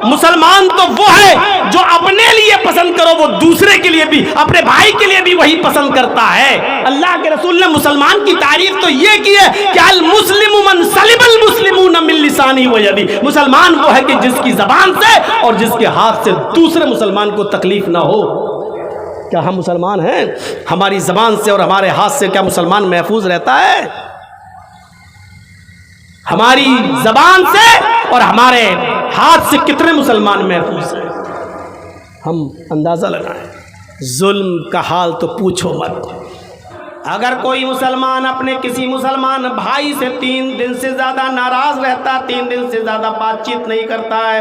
मुसलमान तो वो है जो अपने लिए पसंद करो वो दूसरे के लिए भी, अपने भाई के लिए भी वही पसंद करता है। अल्लाह के रसूल ने मुसलमान की तारीफ तो ये की है कि अल मुस्लिमु मन सलिबल मुस्लिमून मिन लिसानिही व यदिही, मुसलमान वो है कि जिसकी जबान से और जिसके हाथ से दूसरे मुसलमान को तकलीफ ना हो। क्या हम मुसलमान हैं? हमारी जबान से और हमारे हाथ से क्या मुसलमान महफूज रहता है? हमारी जबान से और हमारे हाथ से कितने मुसलमान महफूज हैं? हम अंदाजा लगाएं। जुल्म का हाल तो पूछो मत। अगर कोई मुसलमान अपने किसी मुसलमान भाई से 3 दिन से ज़्यादा नाराज़ रहता है, 3 दिन से ज़्यादा बातचीत नहीं करता है,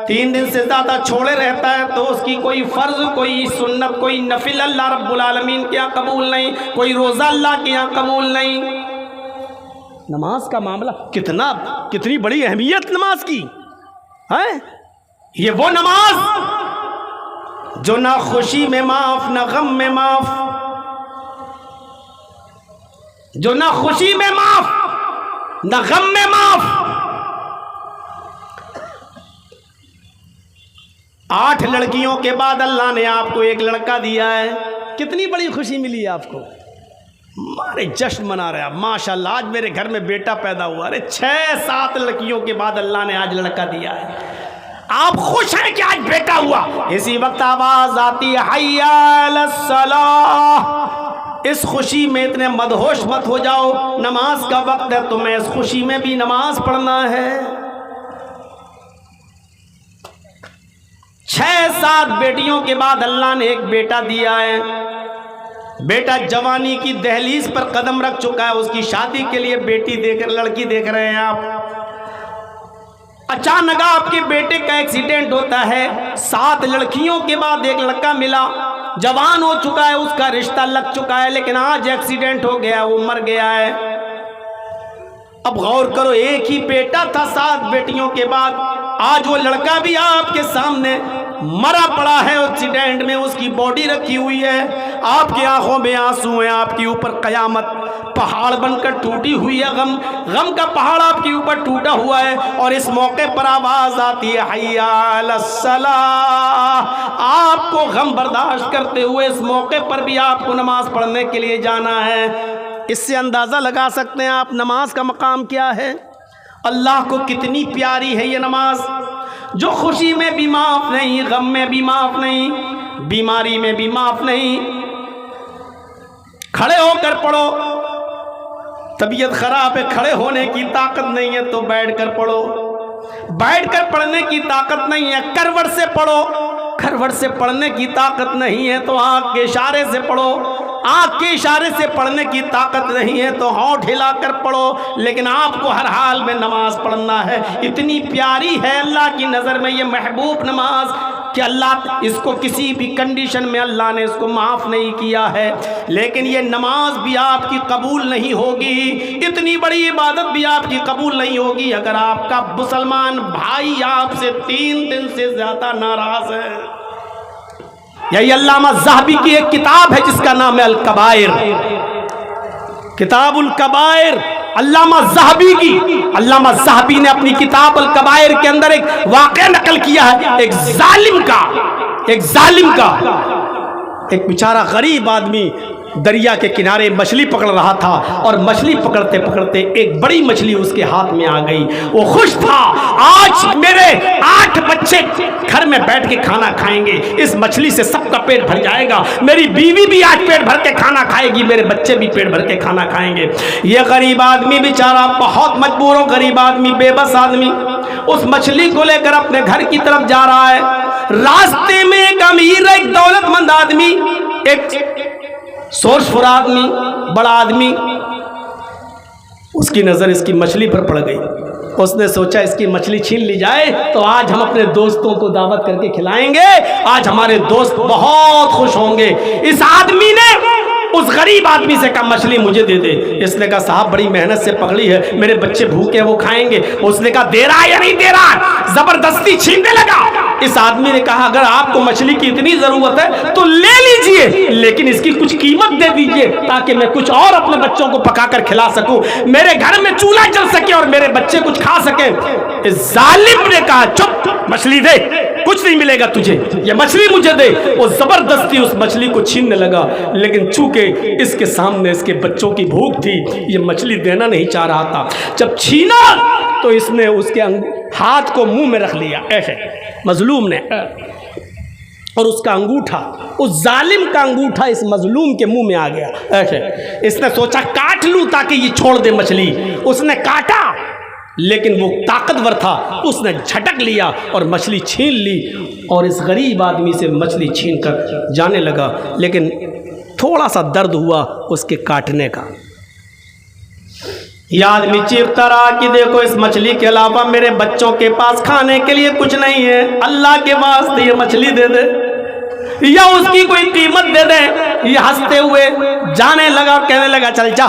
3 दिन से ज़्यादा छोड़े रहता है, तो उसकी कोई फ़र्ज़, कोई सुन्नत, कोई नफिल अल्लाह रब्बुल आलमीन के यहाँ कबूल नहीं, कोई रोज़ा अल्लाह के यहाँ कबूल नहीं। नमाज का मामला कितनी बड़ी अहमियत नमाज की है। ये वो नमाज जो ना खुशी में माफ़ ना गम में माफ़, जो ना खुशी में माफ ना गम में माफ। 8 लड़कियों के बाद अल्लाह ने आपको एक लड़का दिया है, कितनी बड़ी खुशी मिली है आपको। मारे जश्न मना रहे हैं माशाल्लाह, आज मेरे घर में बेटा पैदा हुआ। अरे 6-7 लड़कियों के बाद अल्लाह ने आज लड़का दिया है, आप खुश हैं कि आज बेटा हुआ। इसी वक्त आवाज आती है हय्या अलस सलाह। इस खुशी में इतने मदहोश मत हो जाओ, नमाज का वक्त है, तुम्हें इस खुशी में भी नमाज पढ़ना है। 6-7 बेटियों के बाद अल्लाह ने एक बेटा दिया है। बेटा जवानी की दहलीज पर कदम रख चुका है, उसकी शादी के लिए लड़की देख रहे हैं आप। अचानक आपके बेटे का एक्सीडेंट होता है, 7 लड़कियों के बाद एक लड़का मिला, जवान हो चुका है, उसका रिश्ता लग चुका है, लेकिन आज एक्सीडेंट हो गया, वो मर गया है। अब गौर करो, एक ही बेटा था 7 बेटियों के बाद, आज वो लड़का भी आपके सामने मरा पड़ा है एक्सीडेंट में, उसकी बॉडी रखी हुई है, आपकी आंखों में आंसू हैं, आपके ऊपर कयामत पहाड़ बनकर टूटी हुई है, गम का पहाड़ आपके ऊपर टूटा हुआ है। और इस मौके पर आवाज आती है हय्या अलस सलाह। आपको गम बर्दाश्त करते हुए इस मौके पर भी आपको नमाज पढ़ने के लिए जाना है। इससे अंदाज़ा लगा सकते हैं आप नमाज का मकाम क्या है, अल्लाह को कितनी प्यारी है ये नमाज, जो खुशी में भी माफ़ नहीं, गम में भी माफ़ नहीं, बीमारी में भी माफ़ नहीं। खड़े होकर पढ़ो, तबीयत खराब है, खड़े होने की ताकत नहीं है तो बैठकर पढ़ो, बैठकर पढ़ने की ताकत नहीं है करवट से पढ़ो, करवट से पढ़ने की ताकत नहीं है तो आँख के इशारे से पढ़ो, आँख के इशारे से पढ़ने की ताकत नहीं है तो होंठ हिलाकर पढ़ो, लेकिन आपको हर हाल में नमाज पढ़ना है। इतनी प्यारी है अल्लाह की नज़र में ये महबूब नमाज कि अल्लाह इसको किसी भी कंडीशन में अल्लाह ने इसको माफ़ नहीं किया है, लेकिन ये नमाज भी आपकी कबूल नहीं होगी, इतनी बड़ी इबादत भी आपकी कबूल नहीं होगी अगर आपका मुसलमान भाई आपसे 3 दिन से ज़्यादा नाराज़ है। यही अल्लामा ज़हबी की एक किताब है जिसका नाम है अल कबाइर, किताबुल कबाइर अल्लामा ज़हबी की। अल्लामा ज़हबी ने अपनी किताब अल कबाइर के अंदर एक वाक़या नकल किया है, एक जालिम का एक बेचारा गरीब आदमी दरिया के किनारे मछली पकड़ रहा था और मछली पकड़ते पकड़ते एक बड़ी मछली उसके हाथ में आ गई। वो खुश था, आज मेरे 8 बच्चे घर में बैठ के खाना खाएंगे, इस मछली से सबका पेट भर जाएगा, मेरी बीवी भी आज पेट भर के खाना खाएगी, मेरे बच्चे भी पेट भर के खाना खाएंगे। ये गरीब आदमी बेचारा बहुत मजबूर हो, गरीब आदमी, बेबस आदमी उस मछली को लेकर अपने घर की तरफ जा रहा है। रास्ते में एक अमीर, एक दौलतमंद आदमी, एक सोर्सफुल आदमी, बड़ा आदमी, उसकी नज़र इसकी मछली पर पड़ गई। उसने सोचा इसकी मछली छीन ली जाए तो आज हम अपने दोस्तों को दावत करके खिलाएंगे, आज हमारे दोस्त बहुत खुश होंगे। इस आदमी ने उस गरीब आदमी से कहा मछली मुझे दे दे। इसने कहा साहब बड़ी मेहनत से पकड़ी है, मेरे बच्चे भूखे वो खाएंगे। उसने कहा दे रहा है या नहीं दे रहा, जबरदस्ती छीनने लगा। इस आदमी ने कहा अगर आपको मछली की इतनी जरूरत है तो ले लीजिए, लेकिन इसकी कुछ कीमत दे दीजिए ताकि मैं कुछ और अपने बच्चों को पकाकर खिला सकूं, मेरे घर में चूल्हा जल सके और मेरे बच्चे कुछ खा सके। इस जालिम ने कहा चुप, मछली दे, कुछ नहीं मिलेगा तुझे, ये मछली मुझे दे। वो जबरदस्ती उस मछली को छीनने लगा, लेकिन चूंकि इसके सामने इसके बच्चों की भूख थी, ये मछली देना नहीं चाह रहा था। जब छीना तो इसने उसके हाथ को मुंह में रख लिया ऐसे मजलूम ने, और उसका अंगूठा, उस जालिम का अंगूठा इस मजलूम के मुंह में आ गया ऐसे। इसने सोचा काट लूं ताकि ये छोड़ दे मछली। उसने काटा, लेकिन वो ताकतवर था, उसने झटक लिया और मछली छीन ली और इस गरीब आदमी से मछली छीन कर जाने लगा। लेकिन थोड़ा सा दर्द हुआ उसके काटने का। यह आदमी चीखता रहा कि देखो इस मछली के अलावा मेरे बच्चों के पास खाने के लिए कुछ नहीं है, अल्लाह के वास्ते ये मछली दे दे या उसकी कोई कीमत दे दे। ये हंसते हुए जाने लगा और कहने लगा चल जा।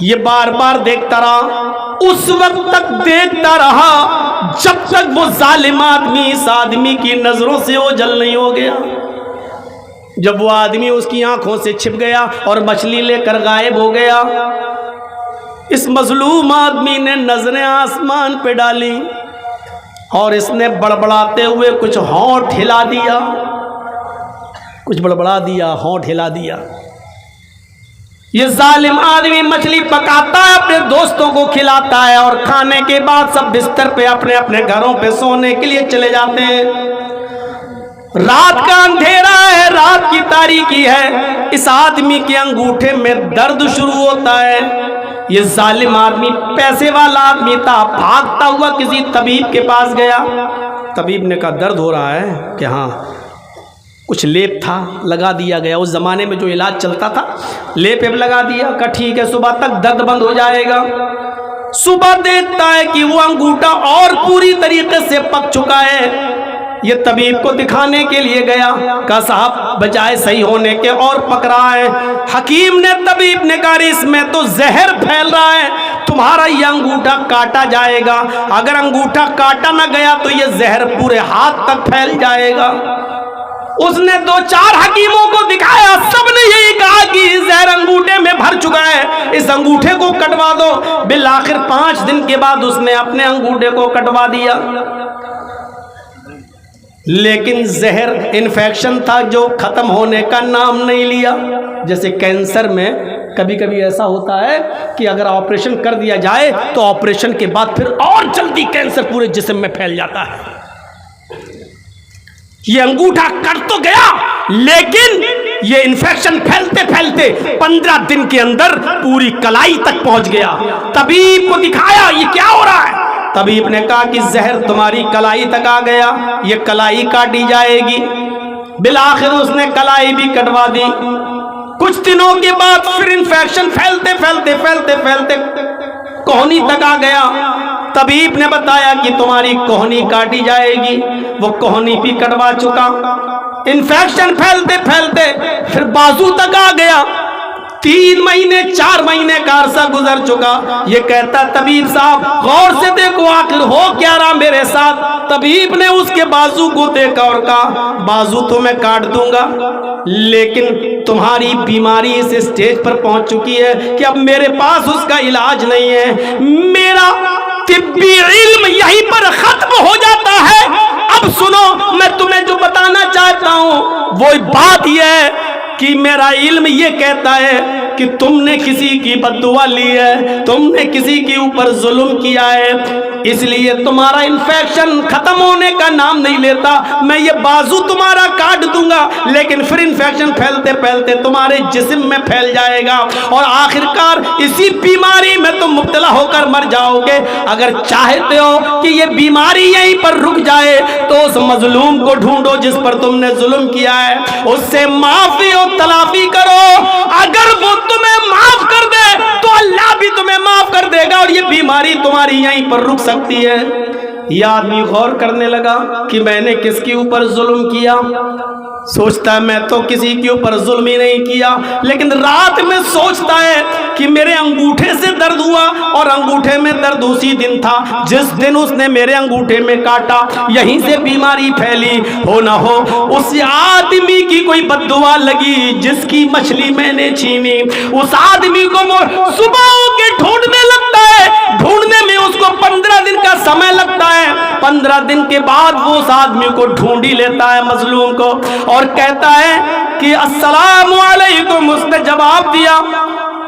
ये बार बार देखता रहा, उस वक्त तक देखता रहा जब तक वो जालिम आदमी इस आदमी की नजरों से ओझल नहीं हो गया। जब वो आदमी उसकी आंखों से छिप गया और मछली लेकर गायब हो गया, इस मजलूम आदमी ने नजरें आसमान पे डाली और इसने बड़बड़ाते हुए कुछ होंठ हिला दिया, कुछ बड़बड़ा दिया, होंठ हिला दिया। ये जालिम आदमी मछली पकाता है, अपने दोस्तों को खिलाता है और खाने के बाद सब बिस्तर पे अपने अपने घरों पे सोने के लिए चले जाते हैं। रात का अंधेरा है, रात की तारीकी है। इस आदमी के अंगूठे में दर्द शुरू होता है। ये जालिम आदमी पैसे वाला आदमी था, भागता हुआ किसी तबीब के पास गया। तबीब ने कहा दर्द हो रहा है कि हाँ, कुछ लेप था, लगा दिया गया। उस जमाने में जो इलाज चलता था, लेप लगा दिया, कहा ठीक है सुबह तक दर्द बंद हो जाएगा। सुबह देखता है कि वो अंगूठा और पूरी तरीके से पक चुका है। ये तबीब को दिखाने के लिए गया, कहा साहब बजाय सही होने के और पक रहा है। हकीम ने, तबीब ने कहा इसमें तो जहर फैल रहा है, तुम्हारा ये अंगूठा काटा जाएगा। अगर अंगूठा काटा ना गया तो ये जहर पूरे हाथ तक फैल जाएगा। उसने 2-4 हकीमों को दिखाया, सबने यही कहा कि जहर अंगूठे में भर चुका है, इस अंगूठे को कटवा दो। बिल आखिर 5 दिन के बाद उसने अपने अंगूठे को कटवा दिया, लेकिन जहर इन्फेक्शन था जो खत्म होने का नाम नहीं लिया। जैसे कैंसर में कभी कभी ऐसा होता है कि अगर ऑपरेशन कर दिया जाए तो ऑपरेशन के बाद फिर और जल्दी कैंसर पूरे जिस्म में फैल जाता है। ये अंगूठा कट तो गया, लेकिन ये इन्फेक्शन फैलते फैलते 15 दिन के अंदर पूरी कलाई तक पहुंच गया। तबीब को दिखाया ये क्या हो रहा है। तबीब ने कहा कि जहर तुम्हारी कलाई तक आ गया, ये कलाई काटी जाएगी। बिल आखिर उसने कलाई भी कटवा दी। कुछ दिनों के बाद फिर इन्फेक्शन फैलते फैलते फैलते फैलते कोहनी तक आ गया। तबीब ने बताया कि तुम्हारी कोहनी काटी जाएगी, वो कोहनी भी कटवा चुका। इन्फेक्शन फैलते फैलते फिर बाजू तक आ गया। 3 महीने 4 महीने का अरसा गुजर चुका। ये कहता तबीब साहब गौर से देखो आखिर हो क्या रहा मेरे साथ। तबीब ने उसके बाजू को देखा और कहा बाजू तो मैं काट दूंगा, लेकिन तुम्हारी बीमारी इस स्टेज पर पहुंच चुकी है कि अब मेरे पास उसका इलाज नहीं है। मेरा तिब्बी इल्म यहीं पर खत्म हो जाता है। अब सुनो, मैं तुम्हें जो बताना चाहता हूं वो बात यह है कि मेरा इल्म ये कहता है कि तुमने किसी की बद्दुआ ली है, तुमने किसी के ऊपर जुल्म किया है, इसलिए तुम्हारा इन्फेक्शन खत्म होने का नाम नहीं लेता। मैं ये बाजू तुम्हारा काट दूंगा, लेकिन फिर इन्फेक्शन फैलते फैलते तुम्हारे जिस्म में फैल जाएगा और आखिरकार इसी बीमारी में तुम मुब्तला होकर मर जाओगे। अगर चाहते हो कि ये बीमारी यहीं पर रुक जाए तो उस मजलूम को ढूंढो जिस पर तुमने जुल्म किया है, उससे माफी और तलाफी करो। अगर वो तुम्हें माफ कर दे तो अल्लाह भी तुम्हें माफ कर देगा और ये बीमारी तुम्हारी यहीं पर रुक सकती है। यह आदमी गौर करने लगा कि मैंने किसके ऊपर जुल्म किया। सोचता है मैं तो किसी के ऊपर जुल्म ही नहीं किया, लेकिन रात में सोचता है कि मेरे अंगूठे से दर्द हुआ, और अंगूठे में दर्द उसी दिन था जिस दिन उसने मेरे अंगूठे में काटा, यहीं से बीमारी फैली। हो ना हो उस आदमी की कोई बद्दुआ लगी जिसकी मछली मैंने छीनी, उस आदमी को सुबह के ढूंढने लगता है, ढूंढने में उसको 15 दिन का समय लगता है। 15 दिन के बाद वो उस आदमी को ढूंढ ही लेता है, मजलूम को, और कहता है कि अस्सलामु अलैकुम। उसने जवाब दिया।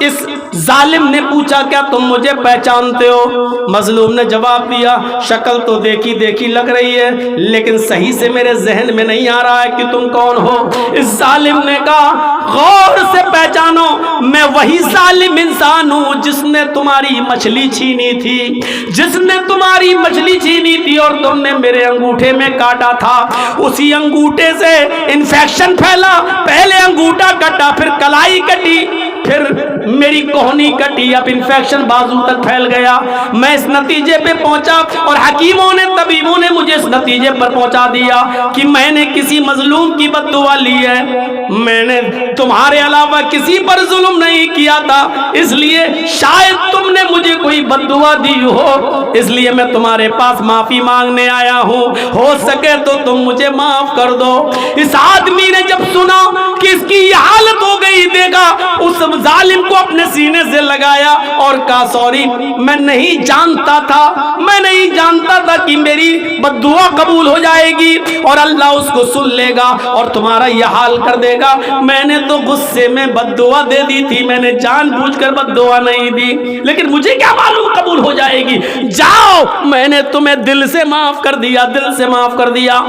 इस जालिम ने पूछा क्या तुम मुझे पहचानते हो? मजलूम ने जवाब दिया शक्ल तो देखी देखी लग रही है, लेकिन सही से मेरे जहन में नहीं आ रहा है कि तुम कौन हो। इस जालिम ने कहा गौर से पहचानो, मैं वही जालिम इंसान हूं जिसने तुम्हारी मछली छीनी थी, जिसने तुम्हारी मछली छीनी थी और तुमने मेरे अंगूठे में काटा था। उसी अंगूठे से इन्फेक्शन फैला, पहले अंगूठा कटा, फिर कलाई कटी, फिर मेरी कोहनी कटी, अब इन्फेक्शन बाजू तक फैल गया। मैं इस नतीजे पे पहुंचा और हकीमों ने, तबीबों ने मुझे इस नतीजे पर पहुंचा दिया कि मैंने किसी मजलूम की बद्दुआ ली है, मैंने तुम्हारे अलावा किसी पर जुल्म नहीं किया था, इसलिए शायद तुमने मुझे कोई बद्दुआ दी हो, इसलिए मैं तुम्हारे पास माफी मांगने आया हूं, हो सके तो तुम मुझे माफ कर दो। इस आदमी ने जब सुना कि इसकी ये हालत हो गई, देखा उस जालिम को अपने सीने से लगाया और कहा सॉरी, मैं नहीं जानता था, मैं नहीं जानता था कि मेरी बद्दुआ कबूल हो जाएगी और अल्लाह उसको सुन लेगा और तुम्हारा यह हाल कर देगा। मैंने तो गुस्से में बद्दुआ दे दी थी, मैंने जानबूझकर बद्दुआ नहीं दी, लेकिन मुझे क्या मालूम कबूल हो जाएगी। जाओ, मैंने तुम्हें दिल से माफ कर दिया, दिल से माफ कर दिया।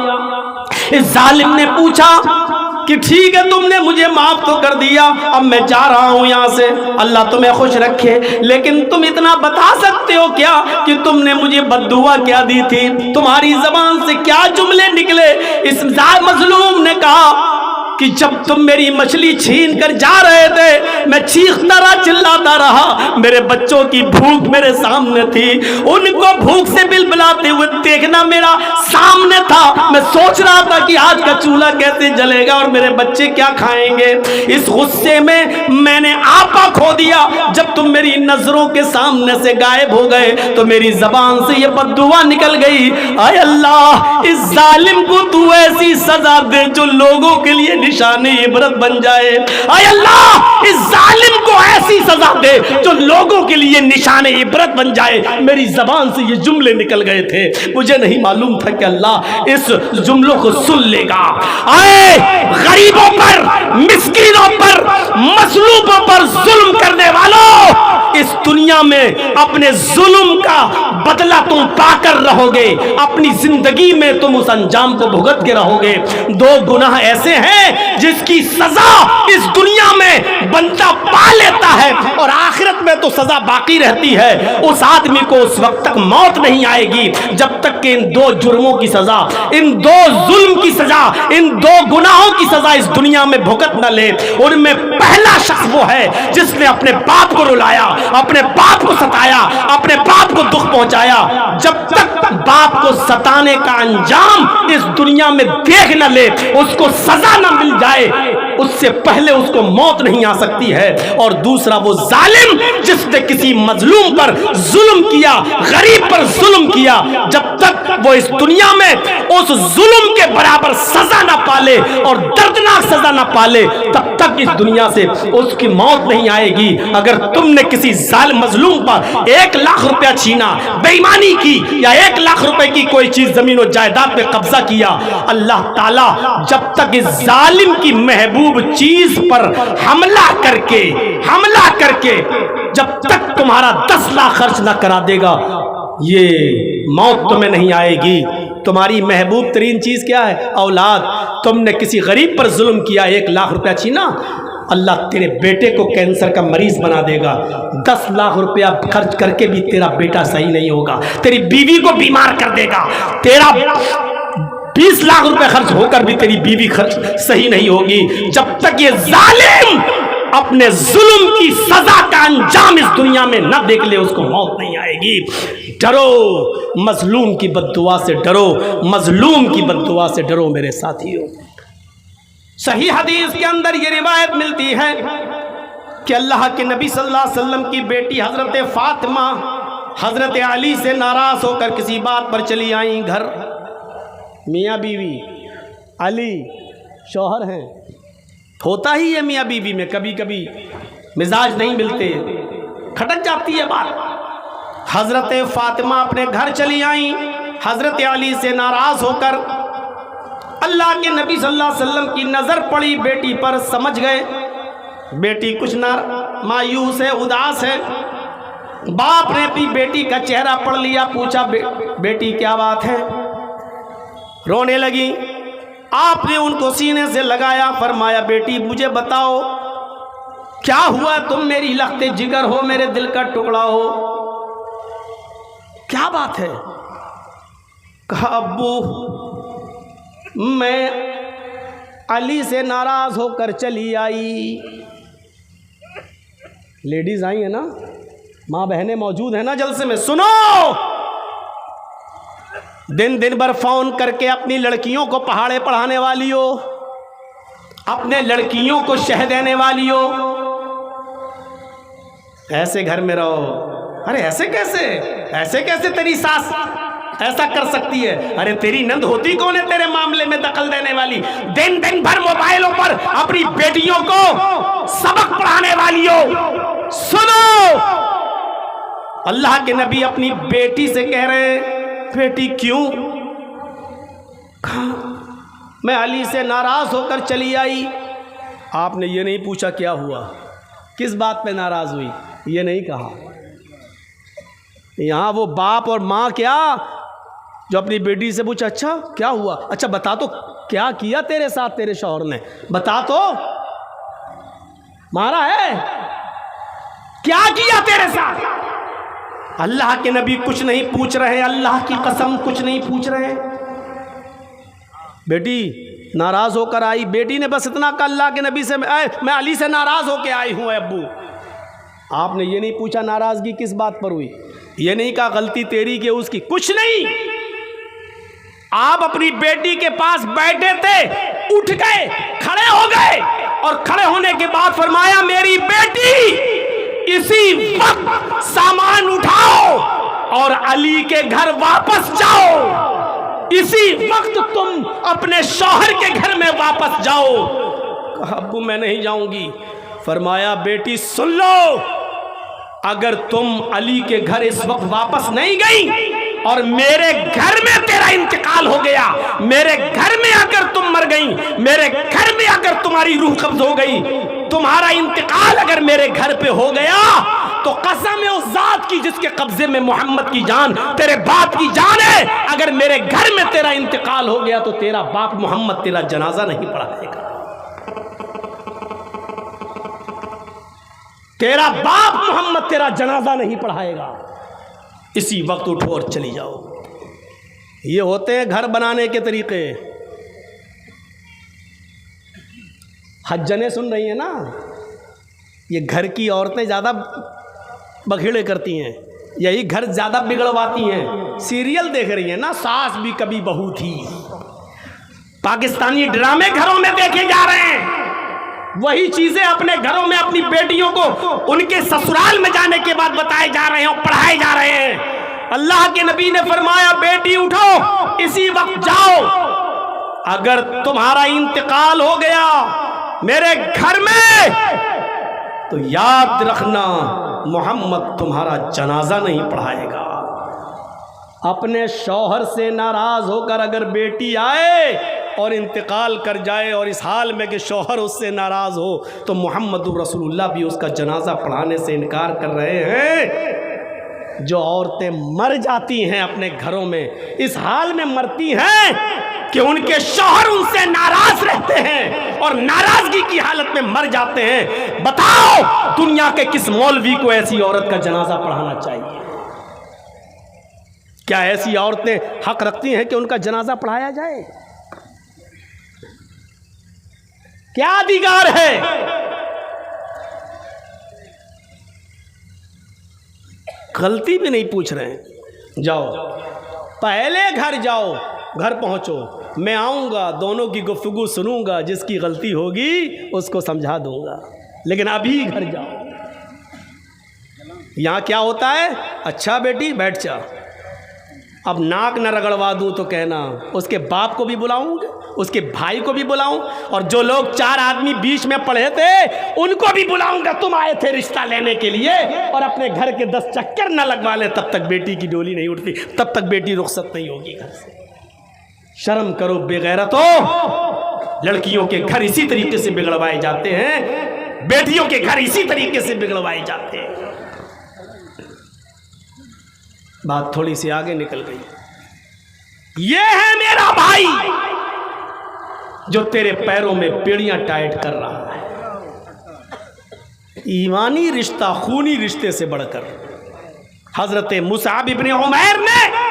इस जालिम ने पूछा कि ठीक है तुमने मुझे माफ तो कर दिया, अब मैं जा रहा हूं यहां से, अल्लाह तुम्हें खुश रखे, लेकिन तुम इतना बता सकते हो क्या कि तुमने मुझे बद्दुआ क्या दी थी, तुम्हारी जबान से क्या जुमले निकले? इस मजलूम ने कहा कि जब तुम मेरी मछली छीन कर जा रहे थे, मैं चीखता रहा, चिल्लाता रहा, मेरे बच्चों की भूख मेरे सामने थी, उनको भूख से बिलबिलाते हुए देखना मेरा सामने था, मैं सोच रहा था कि आज का चूल्हा कैसे जलेगा और मेरे बच्चे क्या खाएंगे। इस गुस्से में मैंने आपा खो दिया, जब तुम मेरी नजरों के सामने से गायब हो गए तो मेरी जबान से ये बद्दुआ निकल गई। आय अल्लाह, इस जालिम को तू ऐसी सजा दे जो लोगों के लिए निशानी इबरत बन जाए। आय अल्लाह, इस जालिम को ऐसी सजा दे जो लोगों के लिए निशाने इबरत बन जाए। मेरी जबान से ये जुमले निकल गए थे, मुझे नहीं मालूम था कि अल्लाह इस जुमलों को सुन लेगा। आए गरीबों पर, मिस्कीनों पर, मजलूमों पर जुल्म करने वालों, इस दुनिया में अपने जुल्म का बदला तुम पाकर रहोगे, अपनी जिंदगी में तुम उस अंजाम को भुगत के रहोगे। दो गुनाह ऐसे हैं जिसकी सजा इस दुनिया में बंदा पा लेता है और आखिरत में तो सजा बाकी रहती है। उस आदमी को उस वक्त तक मौत नहीं आएगी जब तक कि इन दो जुर्मों की सजा, इन दो जुल्म की सजा, इन दो गुनाहों की सजा इस दुनिया में भुगत न ले। उनमें पहला शख्स वो है जिसने अपने बाप को रुलाया, अपने बाप को सताया, अपने बाप को दुख पहुंचाया। जब तक बाप को सताने का अंजाम इस दुनिया में देख न ले, उसको सजा न मिल जाए, उससे पहले उसको मौत नहीं आ सकती है। और दूसरा वो जालिम जिसने किसी मजलूम पर जुल्म किया, गरीब पर जुल्म किया, जब तक वो इस दुनिया में उस जुल्म के बराबर सजा ना पाले और दर्दनाक सजा ना पाले, तब तक इस दुनिया से उसकी मौत नहीं आएगी। अगर तुमने किसी जालिम मजलूम पर 1 लाख रुपया छीना, बेईमानी की, या 1 लाख रुपए की कोई चीज जमीन और जायदाद पे कब्जा किया, अल्लाह ताला जब तक इस जालिम की महबूब चीज पर हमला करके जब तक तुम्हारा 10 लाख खर्च ना करा देगा, ये मौत तुम्हें नहीं आएगी। तुम्हारी महबूब तरीन चीज क्या है? औलाद। तुमने किसी गरीब पर जुल्म किया, 1 लाख रुपया छीना, अल्लाह तेरे बेटे को कैंसर का मरीज बना देगा। 10 लाख रुपया खर्च करके भी तेरा बेटा सही नहीं होगा, तेरी बीवी को बीमार कर देगा, तेरा 20 लाख रुपए खर्च होकर भी तेरी बीवी खर्च सही नहीं होगी। जब तक ये जालिम अपने जुल्म की सजा का अंजाम इस दुनिया में न देख ले, उसको मौत नहीं आएगी। डरो, मजलूम की बद्दुआ से डरो, मजलूम की बद्दुआ से डरो मेरे साथियों। सही हदीस के अंदर ये रिवायत मिलती है कि अल्लाह के नबी सल्लल्लाहु अलैहि वसल्लम की बेटी हज़रत फ़ातिमा हज़रत अली से नाराज़ होकर किसी बात पर चली आई घर। मियाँ बीवी, अली शौहर हैं, होता ही है मियाँ बीवी में कभी कभी मिजाज नहीं मिलते, खटक जाती है बात। हज़रत फ़ातिमा अपने घर चली आई हज़रत अली से नाराज़ होकर। अल्लाह के नबी सल्लल्लाहु अलैहि वसल्लम की नज़र पड़ी बेटी पर, समझ गए बेटी कुछ मायूस है, उदास है। बाप ने अपनी बेटी का चेहरा पढ़ लिया, पूछा बेटी क्या बात है? रोने लगी। आपने उनको सीने से लगाया, फरमाया बेटी मुझे बताओ क्या हुआ, तुम मेरी लख्ते जिगर हो, मेरे दिल का टुकड़ा हो, क्या बात है? कहा अब्बू मैं अली से नाराज होकर चली आई। लेडीज आई है ना, माँ बहनें मौजूद है ना जलसे में, सुनो। दिन भर फोन करके अपनी लड़कियों को पहाड़े पढ़ाने वाली हो, अपने लड़कियों को शह देने वाली हो, ऐसे घर में रहो। अरे ऐसे कैसे तेरी सास ऐसा कर सकती है? अरे तेरी नंद होती कौन है तेरे मामले में दखल देने वाली? दिन भर मोबाइलों पर अपनी बेटियों को सबक पढ़ाने वाली हो। सुनो, अल्लाह के नबी अपनी बेटी से कह रहे हैं बेटी क्यों? मैं अली से नाराज होकर चली आई। आपने ये नहीं पूछा क्या हुआ, किस बात पे नाराज हुई, ये नहीं कहा। यहाँ वो बाप और माँ क्या जो अपनी बेटी से पूछा अच्छा क्या हुआ, अच्छा बता तो क्या किया तेरे साथ तेरे शौहर ने, बता तो, मारा है, क्या किया तेरे साथ? अल्लाह के नबी कुछ नहीं पूछ रहे, अल्लाह की कसम कुछ नहीं पूछ रहे। बेटी नाराज होकर आई, बेटी ने बस इतना कहा अल्लाह के नबी से मैं अली से नाराज होकर आई हूं अब्बू। आपने ये नहीं पूछा नाराजगी किस बात पर हुई, ये नहीं कहा गलती तेरी के उसकी, कुछ नहीं। आप अपनी बेटी के पास बैठे थे, उठ गए, खड़े हो गए, और खड़े होने के बाद फरमाया मेरी बेटी इसी वक्त सामान उठाओ और अली के घर वापस जाओ, इसी वक्त तुम अपने शौहर के घर में वापस जाओ। कहा अब्बू मैं नहीं जाऊंगी। फरमाया बेटी सुन लो, अगर तुम अली के घर इस वक्त वापस नहीं गई और मेरे घर में तेरा इंतकाल हो गया, मेरे घर में अगर तुम मर गई, मेरे घर में अगर तुम्हारी रूह कब्ज हो गई, तुम्हारा इंतकाल अगर मेरे घर पे हो गया, तो कसम है उस जात की जिसके कब्जे में मोहम्मद की जान, तेरे बाप की जान है, अगर मेरे घर में तेरा इंतकाल हो गया तो तेरा बाप मोहम्मद तेरा जनाजा नहीं पढ़ाएगा, तेरा बाप मोहम्मद तेरा जनाजा नहीं पढ़ाएगा, इसी वक्त उठो और चली जाओ। ये होते हैं घर बनाने के तरीके। हज्जने सुन रही है ना, ये घर की औरतें ज़्यादा बखेड़े करती हैं, यही घर ज़्यादा बिगड़वाती हैं। सीरियल देख रही हैं ना, सास भी कभी बहू थी, पाकिस्तानी ड्रामे घरों में देखे जा रहे हैं, वही चीज़ें अपने घरों में अपनी बेटियों को उनके ससुराल में जाने के बाद बताए जा रहे हैं और पढ़ाए जा रहे हैं। अल्लाह के नबी ने फरमाया बेटी उठो, इसी वक्त जाओ, अगर तुम्हारा इंतकाल हो गया मेरे घर में तो याद रखना मोहम्मद तुम्हारा जनाजा नहीं पढ़ाएगा। अपने शौहर से नाराज होकर अगर बेटी आए और इंतकाल कर जाए और इस हाल में कि शौहर उससे नाराज हो, तो मोहम्मदुर रसूलुल्लाह भी उसका जनाजा पढ़ाने से इनकार कर रहे हैं। जो औरतें मर जाती हैं अपने घरों में, इस हाल में मरती हैं कि उनके शौहर उनसे नाराज रहते हैं और नाराजगी की हालत में मर जाते हैं। बताओ दुनिया के किस मौलवी को ऐसी औरत का जनाजा पढ़ाना चाहिए? क्या ऐसी औरतें हक रखती हैं कि उनका जनाजा पढ़ाया जाए? क्या अधिकार है? गलती भी नहीं पूछ रहे हैं। जाओ पहले घर जाओ, घर पहुंचो, मैं आऊंगा, दोनों की गुफ्तगू सुनूंगा, जिसकी गलती होगी उसको समझा दूंगा। लेकिन अभी घर जाओ। यहाँ क्या होता है, अच्छा बेटी बैठ जा, अब नाक न रगड़वा दूँ तो कहना, उसके बाप को भी बुलाऊंगे, उसके भाई को भी बुलाऊं, और जो लोग 4 आदमी बीच में पढ़े थे उनको भी बुलाऊंगा। तुम आए थे रिश्ता लेने के लिए और अपने घर के 10 चक्कर न लगवा ले, तब तक बेटी की डोली नहीं उठती, तब तक बेटी रुखसत नहीं होगी घर से। शर्म करो बेगैरतो। लड़कियों के घर इसी तरीके से बिगड़वाए जाते हैं, बेटियों के घर इसी तरीके से बिगड़वाए जाते हैं। बात थोड़ी सी आगे निकल गई। ये है मेरा भाई जो तेरे पैरों में बेड़ियां टाइट कर रहा है। ईमानी रिश्ता खूनी रिश्ते से बढ़कर हजरत मुसाब इब्ने उमैर ने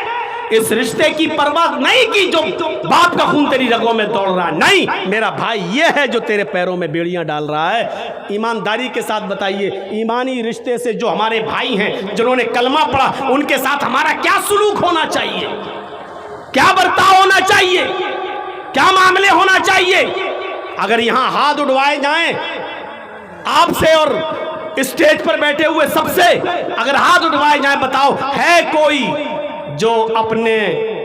इस रिश्ते की परवाह नहीं की जो बाप का खून तेरी रगों में दौड़ रहा है। नहीं, मेरा भाई ये है जो तेरे पैरों में बेड़ियां डाल रहा है। ईमानदारी के साथ बताइए, ईमानी रिश्ते से जो हमारे भाई हैं जिन्होंने कलमा पढ़ा, उनके साथ हमारा क्या सुलूक होना चाहिए, क्या बर्ताव होना चाहिए, क्या मामले होना चाहिए? अगर यहां हाथ उठवाए जाएं आपसे और स्टेज पर बैठे हुए सबसे, अगर हाथ उठवाए जाएं, बताओ है कोई जो अपने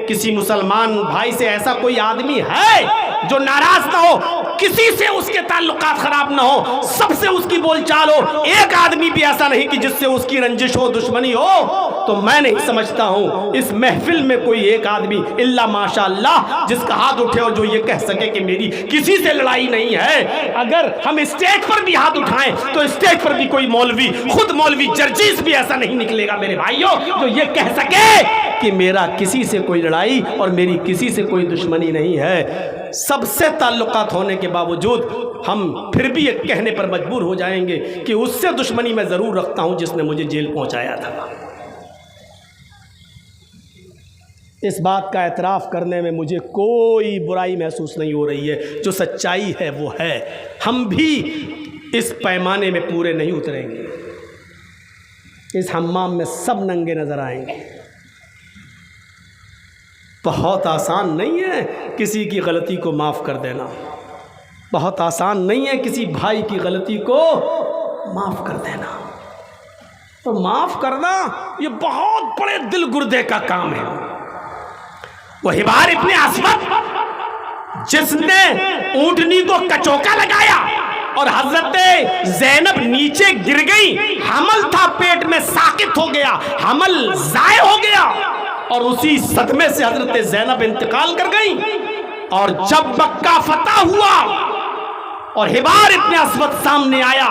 किसी मुसलमान भाई से ऐसा कोई आदमी है जो नाराज ना हो, किसी से उसके ताल्लुकात खराब ना हो, सबसे उसकी बोलचाल हो, एक आदमी भी ऐसा नहीं कि जिससे उसकी रंजिश हो, दुश्मनी हो? तो मैं नहीं समझता हूं इस महफिल में कोई एक आदमी इल्ला माशाअल्लाह जिसका हाथ उठे और जो ये कह सके कि मेरी किसी से लड़ाई नहीं है। अगर हम स्टेज पर भी हाथ उठाएं तो स्टेज पर भी कोई मौलवी, खुद मौलवी जर्जीस भी ऐसा नहीं निकलेगा मेरे भाइयों जो ये कह सके कि मेरा किसी से कोई लड़ाई और मेरी किसी से कोई दुश्मनी नहीं है। सबसे ताल्लुकात होने के बावजूद हम फिर भी एक कहने पर मजबूर हो जाएंगे कि उससे दुश्मनी मैं ज़रूर रखता हूं जिसने मुझे जेल पहुंचाया था। इस बात का एतराफ़ करने में मुझे कोई बुराई महसूस नहीं हो रही है। जो सच्चाई है वो है। हम भी इस पैमाने में पूरे नहीं उतरेंगे। इस हम्माम में सब नंगे नज़र आएंगे। बहुत आसान नहीं है किसी की गलती को माफ़ कर देना, बहुत आसान नहीं है किसी भाई की गलती को माफ़ कर देना। तो माफ़ करना ये बहुत बड़े दिल गुर्दे का काम है। वो हिबार इब्ने अस्वद जिसने ऊँटनी को कचौका लगाया और हजरत ज़ैनब नीचे गिर गई, हमल था पेट में, साकित हो गया, हमल ज़ाय हो गया और उसी सदमे से हजरत ज़ैनब इंतकाल कर गई। और जब मक्का फतह हुआ और हिबार इब्ने अस्वद सामने आया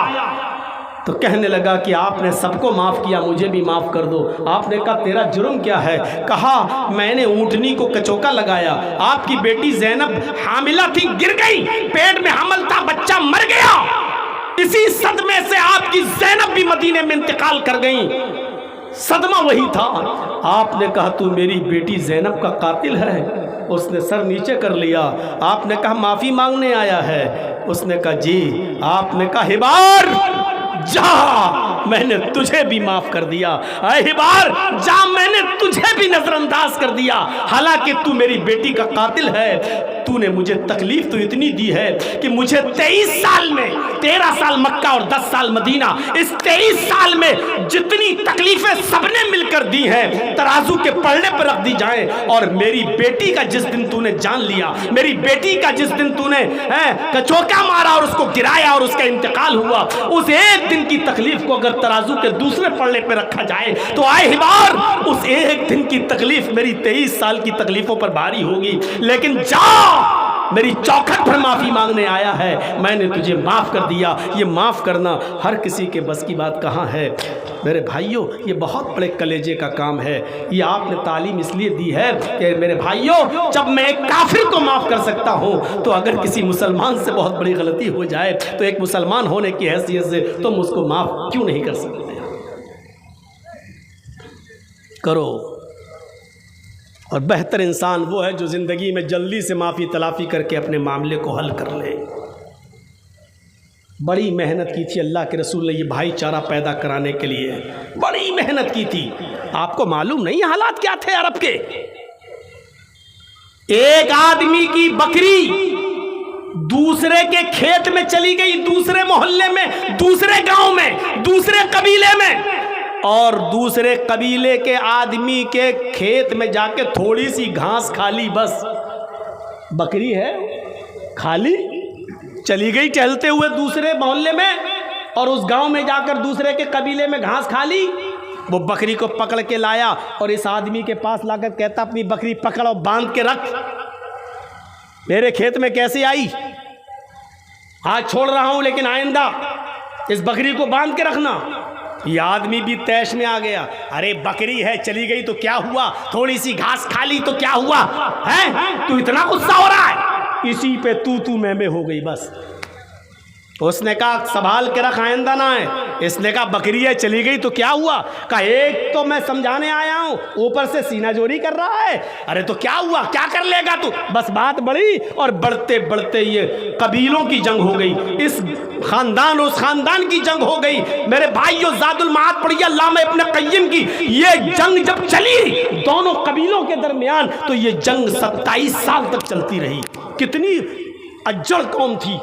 तो कहने लगा कि आपने सबको माफ़ किया, मुझे भी माफ़ कर दो। आपने कहा तेरा जुर्म क्या है? कहा मैंने ऊँटनी को कचौका लगाया, आपकी बेटी ज़ैनब हामिला थी, गिर गई, पेट में हमल था, बच्चा मर गया, इसी सदमे से आपकी ज़ैनब भी मदीने में इंतकाल कर गई। सदमा वही था। आपने कहा तू मेरी बेटी ज़ैनब का कातिल है? उसने सर नीचे कर लिया। आपने कहा माफ़ी मांगने आया है? उसने कहा जी। आपने कहा हिबार जा, मैंने तुझे भी माफ कर दिया। अरे हिबार जा, मैंने तुझे भी नजरअंदाज कर दिया। हालांकि तू मेरी बेटी का कातिल है, तूने मुझे तकलीफ तो इतनी दी है कि मुझे 23 साल में 13 साल मक्का और 10 साल मदीना, इस 23 साल में जितनी तकलीफें सबने मिलकर दी हैं तराजू के पलड़े पर रख दी जाएं। और मेरी बेटी का जिस दिन तूने जान लिया, मेरी बेटी का जिस दिन तूने कचौका मारा और उसको गिराया और उसका इंतकाल हुआ, उस एक दिन की तकलीफ को अगर तराजू के दूसरे पलड़े पर रखा जाए तो आए हिबार, उस एक दिन की तकलीफ मेरी 23 साल की तकलीफों पर भारी होगी। लेकिन जा, मेरी चौखट पर माफी मांगने आया है, मैंने तुझे माफ कर दिया। ये माफ करना हर किसी के बस की बात कहाँ है मेरे भाइयों। ये बहुत बड़े कलेजे का काम है। ये आपने तालीम इसलिए दी है कि मेरे भाइयों, जब मैं एक काफिर को माफ कर सकता हूँ तो अगर किसी मुसलमान से बहुत बड़ी गलती हो जाए तो एक मुसलमान होने की हैसियत से तुम उसको माफ क्यों नहीं कर सकते? करो। और बेहतर इंसान वो है जो ज़िंदगी में जल्दी से माफ़ी तलाफ़ी करके अपने मामले को हल कर ले। बड़ी मेहनत की थी अल्लाह के रसूल ने ये भाईचारा पैदा कराने के लिए, बड़ी मेहनत की थी। आपको मालूम नहीं हालात क्या थे अरब के? एक आदमी की बकरी दूसरे के खेत में चली गई, दूसरे मोहल्ले में, दूसरे गांव में, दूसरे कबीले में, और दूसरे कबीले के आदमी के खेत में जाके थोड़ी सी घास खा ली। बस बकरी है, खाली चली गई टहलते हुए दूसरे मोहल्ले में, और उस गांव में जाकर दूसरे के कबीले में घास खा ली। वो बकरी को पकड़ के लाया और इस आदमी के पास लाकर कहता, अपनी बकरी पकड़ और बांध के रख, मेरे खेत में कैसे आई? आज छोड़ रहा हूं, लेकिन आइंदा इस बकरी को बांध के रखना। ये आदमी भी तैश में आ गया, अरे बकरी है, चली गई तो क्या हुआ, थोड़ी सी घास खा ली तो क्या हुआ है, तू इतना गुस्सा हो रहा है? इसी पे तू मैं हो गई। बस उसने कहा संभाल के रख, आइंदा ना है। इसने कहा बकरी है, चली गई तो क्या हुआ? कहा एक तो मैं समझाने आया हूं, ऊपर से सीना जोरी कर रहा है। अरे तो क्या हुआ, क्या कर लेगा तू? बस बात बढ़ी और बढ़ते बढ़ते ये कबीलों की जंग हो गई, इस खानदान उस खानदान की जंग हो गई। मेरे भाइयों, ज़ादुल मआद पढ़िए अल्लामा इब्न क़य्यिम की। ये जंग जब चली दोनों कबीलों के दरमियान, तो ये जंग 27 साल तक चलती रही। कितनी अज्जड़ कौम थी,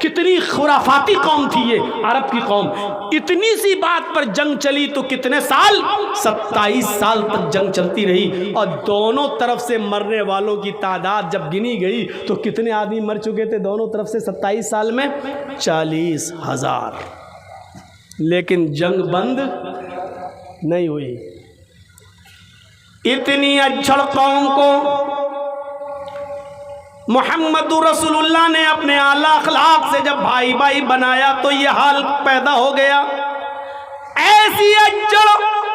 कितनी खुराफाती कौम थी ये अरब की कौम। इतनी सी बात पर जंग चली तो कितने साल, 27 साल तक जंग चलती रही। और दोनों तरफ से मरने वालों की तादाद जब गिनी गई तो कितने आदमी मर चुके थे दोनों तरफ से 27 साल में? 40,000। लेकिन जंग बंद नहीं हुई। इतनी अज्जड़ कौम को मोहम्मदुर रसूलुल्लाह ने अपने आला अखलाक से जब भाई भाई बनाया तो ये हाल पैदा हो गया। ऐसी अज्जड़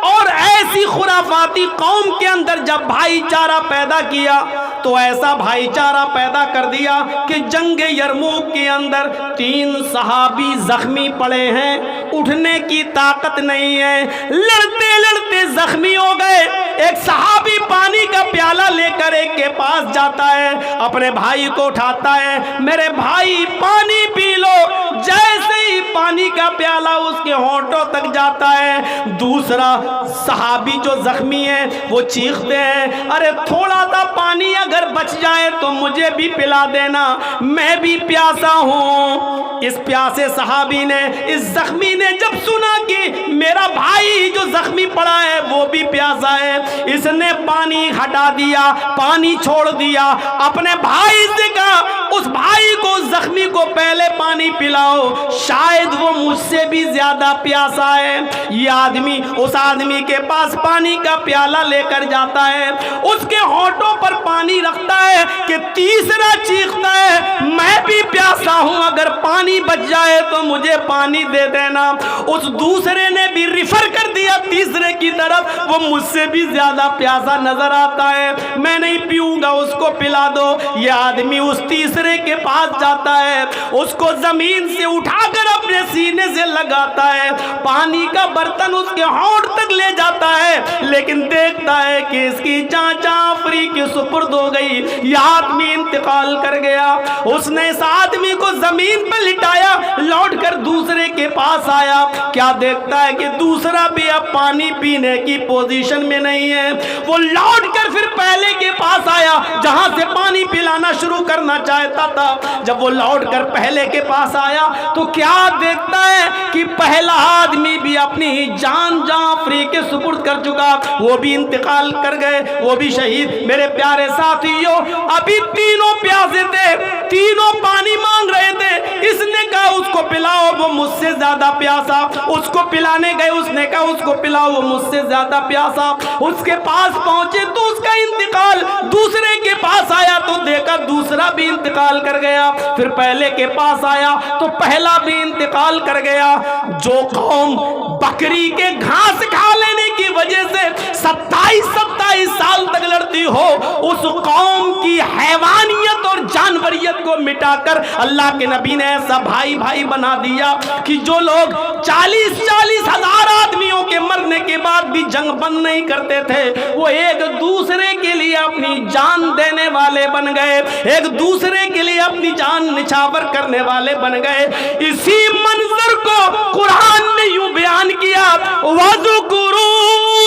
और ऐसी खुराफाती कौम के अंदर जब भाईचारा पैदा किया तो ऐसा भाईचारा पैदा कर दिया कि जंग यरमूक के अंदर 3 सहाबी जख्मी पड़े हैं, उठने की ताकत नहीं है, लड़ते लड़ते जख्मी हो गए। एक सहाबी पानी का प्याला लेकर एक के पास जाता है, अपने भाई को उठाता है, मेरे भाई पानी पी लो। जैसे ही पानी का प्याला उसके होंठों तक जाता है, दूसरा सहाबी जो जख्मी है वो चीखते हैं, अरे थोड़ा सा पानी अगर बच जाए तो मुझे भी पिला देना, मैं भी प्यासा हूँ। इस प्यासे सहाबी ने, इस जख्मी ने जब सुना कि मेरा भाई जो जख्मी पड़ा है वो भी प्यासा है, इसने पानी हटा दिया, पानी छोड़ दिया, अपने भाई से कहा उस भाई को, जख्मी को पहले पानी पिलाओ, शायद वो मुझसे भी ज्यादा प्यासा है। ये आदमी उस आदमी के पास पानी का प्याला लेकर जाता है, उसके होंठों पर पानी रखता है कि तीसरा चीखता है, मैं भी प्यासा हूं, अगर पानी बच जाए तो मुझे पानी दे देना। उस दूसरे ने भी रिफर कर दिया तीसरे की तरफ, वो मुझसे भी ज्यादा प्यासा नजर आता है, मैं नहीं पीऊंगा, उसको पिला दो। ये आदमी उस तीसरे के पास जाता है, उसको जमीन से उठाकर अपने सीने से लगाता है, पानी का बर्तन उसके होंठ तक ले जाता है, लेकिन देखता है कि इसकी जान जाफरी के सुपुर्द हो गई, यह आदमी इंतकाल कर गया। उसने इस आदमी को जमीन पर लिटाया, लौटकर दूसरे के पास आया, क्या देखता है कि दूसरा भी अब पानी पीने की पोजीशन में नहीं है। वो लौटकर फिर पहले के पास आया जहां से पानी पिलाना शुरू करना चाहता था। जब वो लौटकर पहले के पास आया तो क्या देखता है कि पहला आदमी भी अपनी जान जाफरी के सुपुर्द कर चुका, वो भी इंतकाल कर गए, वो भी शहीद। मेरे प्यारे साथियों, अभी तीनों प्यासे थे, तीनों पानी मांग रहे थे। इसने कहा उसको पिलाओ, वो मुझसे ज्यादा प्यासा, उसको पिलाने गए, उसने कहा उसको पिलाओ, वो मुझसे ज्यादा प्यासा। उसके पास पहुंचे तो उसका इंतकाल, दूसरे के पास आया तो देखा दूसरा भी इंतकाल कर गया, फिर पहले के पास आया तो पहला भी इंतकाल कर गया। जो कौम बकरी के घास खा लेने की वजह से 27 साल तक लड़ती हो, उस कौम की हैवानियत और जानवरियत को मिटाकर अल्लाह के नबी ने ऐसा भाई भाई बना दिया कि जो लोग 40 हजार आदमियों के मरने के बाद भी जंग बंद नहीं करते थे, वो एक दूसरे के लिए अपनी जान देने वाले बन गए, एक दूसरे के लिए अपनी जान निछावर करने वाले बन गए। इसी मंजर को कुरान ने यूं बयान किया, वज़कुरू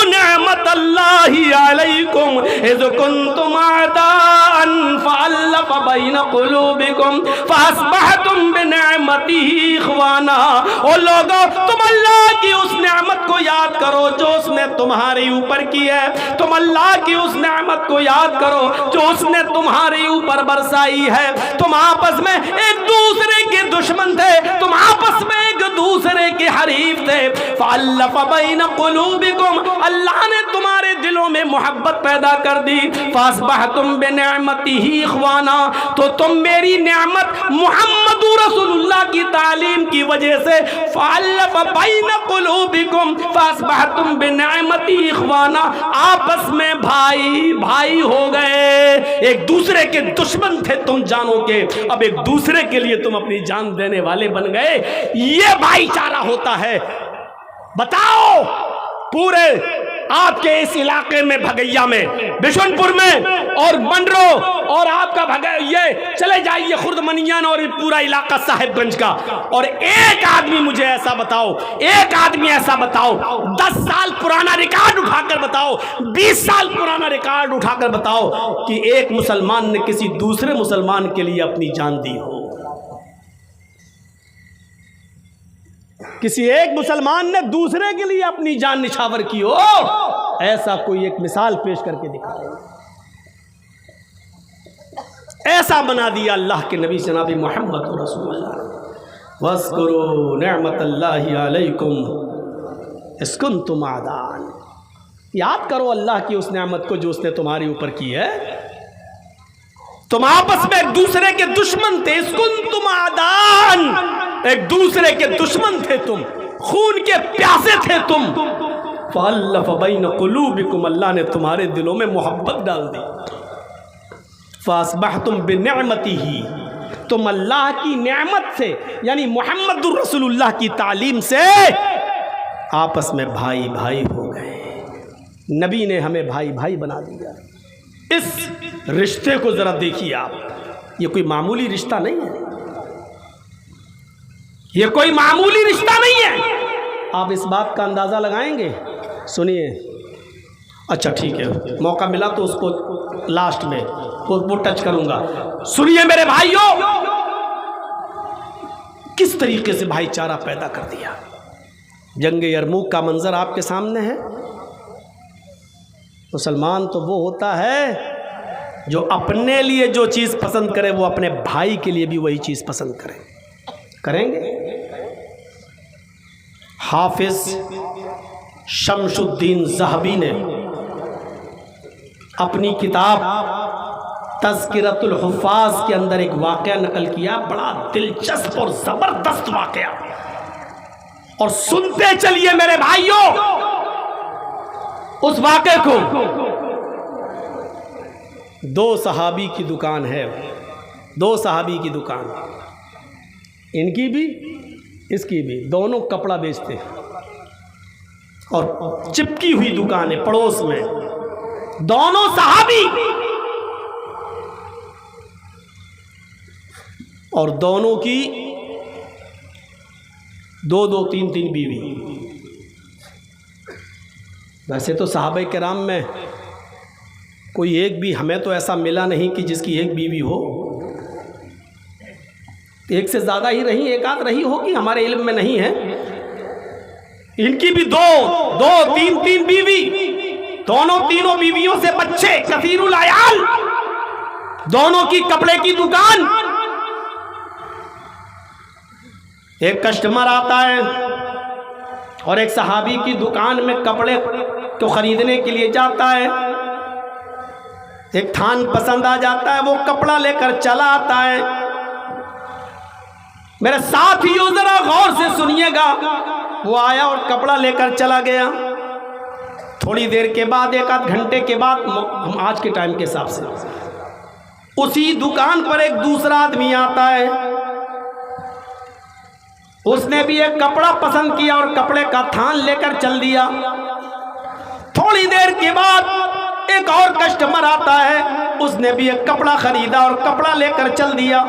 निअमतल्लाहि अलैकुम इज़ कुंतुम अदाअन फ़अल्लफ़ बैन कुलूबिकुम फअस्बहतुम बिनिअमतिही इख्वाना। ओ लोगों, तुम अल्लाह की उस नेमत को याद करो जो उसने तुम्हारे ऊपर की है। तुम अल्लाह की उस नेमत को याद करो जो उसने तुम्हारे ऊपर बरसाई है। तुम आपस में एक दूसरे के दुश्मन थे, तुम आपस में एक दूसरे के हरीफ थे। फअल्लफ़ बैन कुलूबिकुम, अल्लाह ने तुम्हारे दिलों में मोहब्बत पैदा कर दी। फअस्बहतुम बिनिअमतिही इख्वाना, तो तुम मेरी नेमत मुहम्मदुर रसूलुल्लाह की तालीम की वजह से फअल्लफ़ बैन कुलूबिकुम फअस्बहतुम बिनिअमतिही इख्वाना, आपस में भाई भाई हो गए। एक दूसरे के दुश्मन थे तुम जानों के, अब एक दूसरे के लिए तुम अपनी जान देने वाले बन गए। ये भाईचारा होता है। बताओ, पूरे आपके इस इलाके में, भगैया में, बिशुनपुर में और मंडरो और आपका ये चले जाइए खुर्द मनियान और पूरा इलाका साहिबगंज का, और एक आदमी मुझे ऐसा बताओ, एक आदमी ऐसा बताओ, 10 साल पुराना रिकॉर्ड उठाकर बताओ, 20 साल पुराना रिकॉर्ड उठाकर बताओ कि एक मुसलमान ने किसी दूसरे मुसलमान के लिए अपनी जान दी हो। किसी एक मुसलमान ने दूसरे के लिए अपनी जान निछावर की हो, ऐसा कोई एक मिसाल पेश करके दिखाए। ऐसा बना दिया अल्लाह के नबी जनाब मोहम्मद रसूलुल्लाह। वज़्कुरू निअमतल्लाहि अलैकुम इज़ कुंतुम आदान, याद करो अल्लाह की उस नेमत को जो उसने तुम्हारे ऊपर की है। तुम आपस में एक दूसरे के दुश्मन थे, इज़ कुंतुम आदान, एक दूसरे के दुश्मन थे तुम, खून के प्यासे थे तुम। फअल्लफ़ बैन कुलूबिकुम, अल्लाह ने तुम्हारे दिलों में मोहब्बत डाल दी। फअस्बहतुम बिनिअमतिही, तुम अल्लाह की नेमत से यानी मुहम्मदुर रसूलुल्लाह की तालीम से आपस में भाई भाई हो गए। नबी ने हमें भाई भाई बना दिया। इस रिश्ते को जरा देखिए आप, ये कोई मामूली रिश्ता नहीं है, ये कोई मामूली रिश्ता नहीं है। आप इस बात का अंदाज़ा लगाएंगे। सुनिए, अच्छा ठीक है, मौका मिला तो उसको लास्ट में वो टच करूंगा। सुनिए मेरे भाइयों, किस तरीके से भाईचारा पैदा कर दिया। जंग यरमुक का मंजर आपके सामने है। मुसलमान तो वो होता है जो अपने लिए जो चीज़ पसंद करे वो अपने भाई के लिए भी वही चीज़ पसंद करे। करेंगे? हाफिज शमशुद्दीन ज़हबी ने अपनी किताब तज़किरतुल हुफ़ाज़ के अंदर एक वाक़या नकल किया, बड़ा दिलचस्प और ज़बरदस्त वाक़या, और सुनते चलिए मेरे भाइयों उस वाक़े को। 2 सहाबी की दुकान है, 2 सहाबी की दुकान, इनकी भी इसकी भी, दोनों कपड़ा बेचते हैं और चिपकी हुई दुकान है पड़ोस में, दोनों सहाबी, और दोनों की 2-2, 3-3 बीवी। वैसे तो सहाबा किराम में कोई एक भी हमें तो ऐसा मिला नहीं कि जिसकी एक बीवी हो, एक से ज़्यादा ही रही, एक आध रही होगी, हमारे इल्म में नहीं है। इनकी भी 2-2, 3-3 बीवी, दोनों तीनों बीवियों से बच्चे, कसीरुल अयाल, दोनों की कपड़े की दुकान। एक कस्टमर आता है और एक सहाबी की दुकान में कपड़े तो खरीदने के लिए जाता है। एक थान पसंद आ जाता है, वो कपड़ा लेकर चला आता है। मेरे साथियों जरा गौर से सुनिएगा, वो आया और कपड़ा लेकर चला गया। थोड़ी देर के बाद, 1-8 घंटे के बाद, हम आज के टाइम के हिसाब से, उसी दुकान पर एक दूसरा आदमी आता है। उसने भी एक कपड़ा पसंद किया और कपड़े का थान लेकर चल दिया। थोड़ी देर के बाद एक और कस्टमर आता है, उसने भी एक कपड़ा खरीदा और कपड़ा लेकर चल दिया।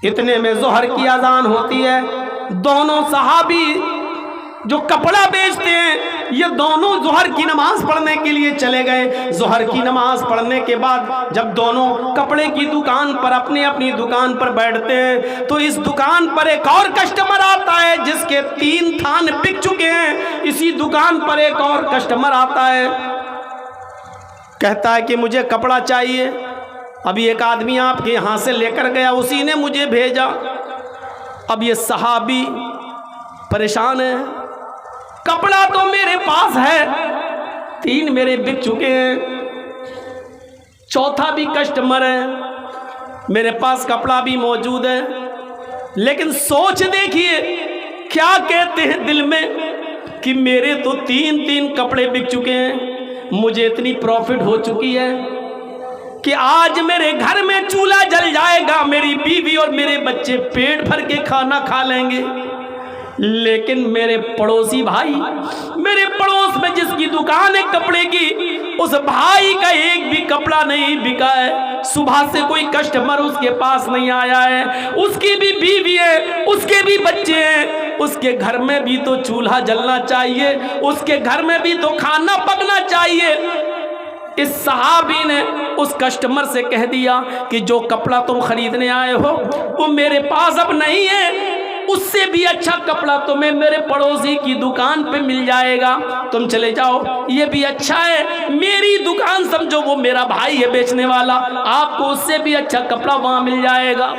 इतने में ज़ोहर की अज़ान होती है। दोनों सहाबी जो कपड़ा बेचते हैं, ये दोनों जोहर की नमाज पढ़ने के लिए चले गए। जोहर की नमाज पढ़ने के बाद जब दोनों कपड़े की दुकान पर अपनी अपनी दुकान पर बैठते हैं, तो इस दुकान पर एक और कस्टमर आता है जिसके 3 थान बिक चुके हैं। इसी दुकान पर एक और कस्टमर आता है, कहता है कि मुझे कपड़ा चाहिए। अभी एक आदमी आपके यहाँ से लेकर गया, उसी ने मुझे भेजा। अब ये सहाबी परेशान है, कपड़ा तो मेरे पास है, 3 मेरे बिक चुके हैं, चौथा भी कस्टमर है, मेरे पास कपड़ा भी मौजूद है। लेकिन सोच देखिए क्या कहते हैं दिल में कि मेरे तो 3 कपड़े बिक चुके हैं, मुझे इतनी प्रॉफिट हो चुकी है कि आज मेरे घर में चूल्हा जल जाएगा, मेरी बीवी और मेरे बच्चे पेट भर के खाना खा लेंगे। लेकिन मेरे पड़ोसी भाई, मेरे पड़ोस में जिसकी दुकान है कपड़े की, उस भाई का एक भी कपड़ा नहीं बिका है। सुबह से कोई कस्टमर उसके पास नहीं आया है, उसकी भी बीवी है, उसके भी बच्चे हैं, उसके घर में भी तो चूल्हा जलना चाहिए, उसके घर में भी तो खाना पकना चाहिए। इस सहाबी ने उस कस्टमर से कह दिया कि जो कपड़ा तुम खरीदने आए हो वो मेरे पास अब नहीं है, उससे भी अच्छा कपड़ा तुम्हें मेरे पड़ोसी की दुकान पे मिल जाएगा, तुम चले जाओ, ये भी अच्छा है। मेरी दुकान समझो, वो मेरा भाई है बेचने वाला, आपको उससे भी अच्छा कपड़ा वहां मिल जाएगा।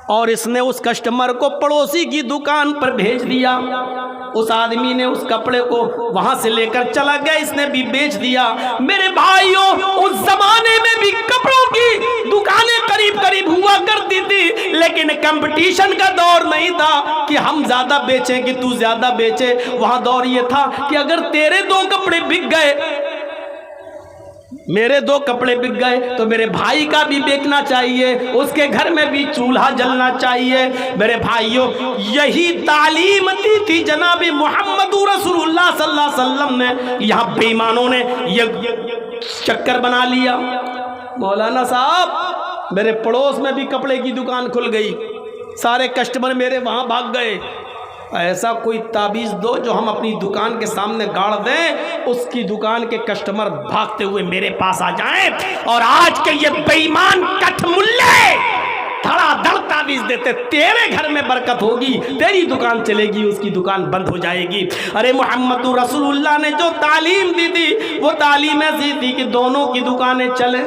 और इसने उस कस्टमर को पड़ोसी की दुकान पर भेज दिया। उस आदमी ने उस कपड़े को वहां से लेकर चला गया, इसने भी बेच दिया। मेरे भाइयों, उस जमाने में भी कपड़ों की दुकानें करीब करीब हुआ करती थी, लेकिन कंपटीशन का दौर नहीं था कि हम ज्यादा बेचें कि तू ज्यादा बेचे। वहां दौर ये था कि अगर तेरे 2 कपड़े बिक गए, मेरे 2 कपड़े बिक गए, तो मेरे भाई का भी बेचना चाहिए, उसके घर में भी चूल्हा जलना चाहिए। मेरे भाइयों, यही तालीम दी थी जनाब मोहम्मद रसूलुल्लाह सल्लल्लाहु अलैहि वसल्लम ने। यहाँ बेईमानों ने ये चक्कर बना लिया। मौलाना साहब, मेरे पड़ोस में भी कपड़े की दुकान खुल गई, सारे कस्टमर मेरे वहाँ भाग गए। ऐसा कोई ताबीज़ दो जो हम अपनी दुकान के सामने गाड़ दें, उसकी दुकान के कस्टमर भागते हुए मेरे पास आ जाएं, और आज के ये बेईमान कठमुल्ले धड़ाधड़ ताबीज देते, तेरे घर में बरकत होगी, तेरी दुकान चलेगी, उसकी दुकान बंद हो जाएगी। अरे मोहम्मद रसूलुल्लाह ने जो तालीम दी थी, वो तालीम ऐसी थी कि दोनों की दुकानें चले,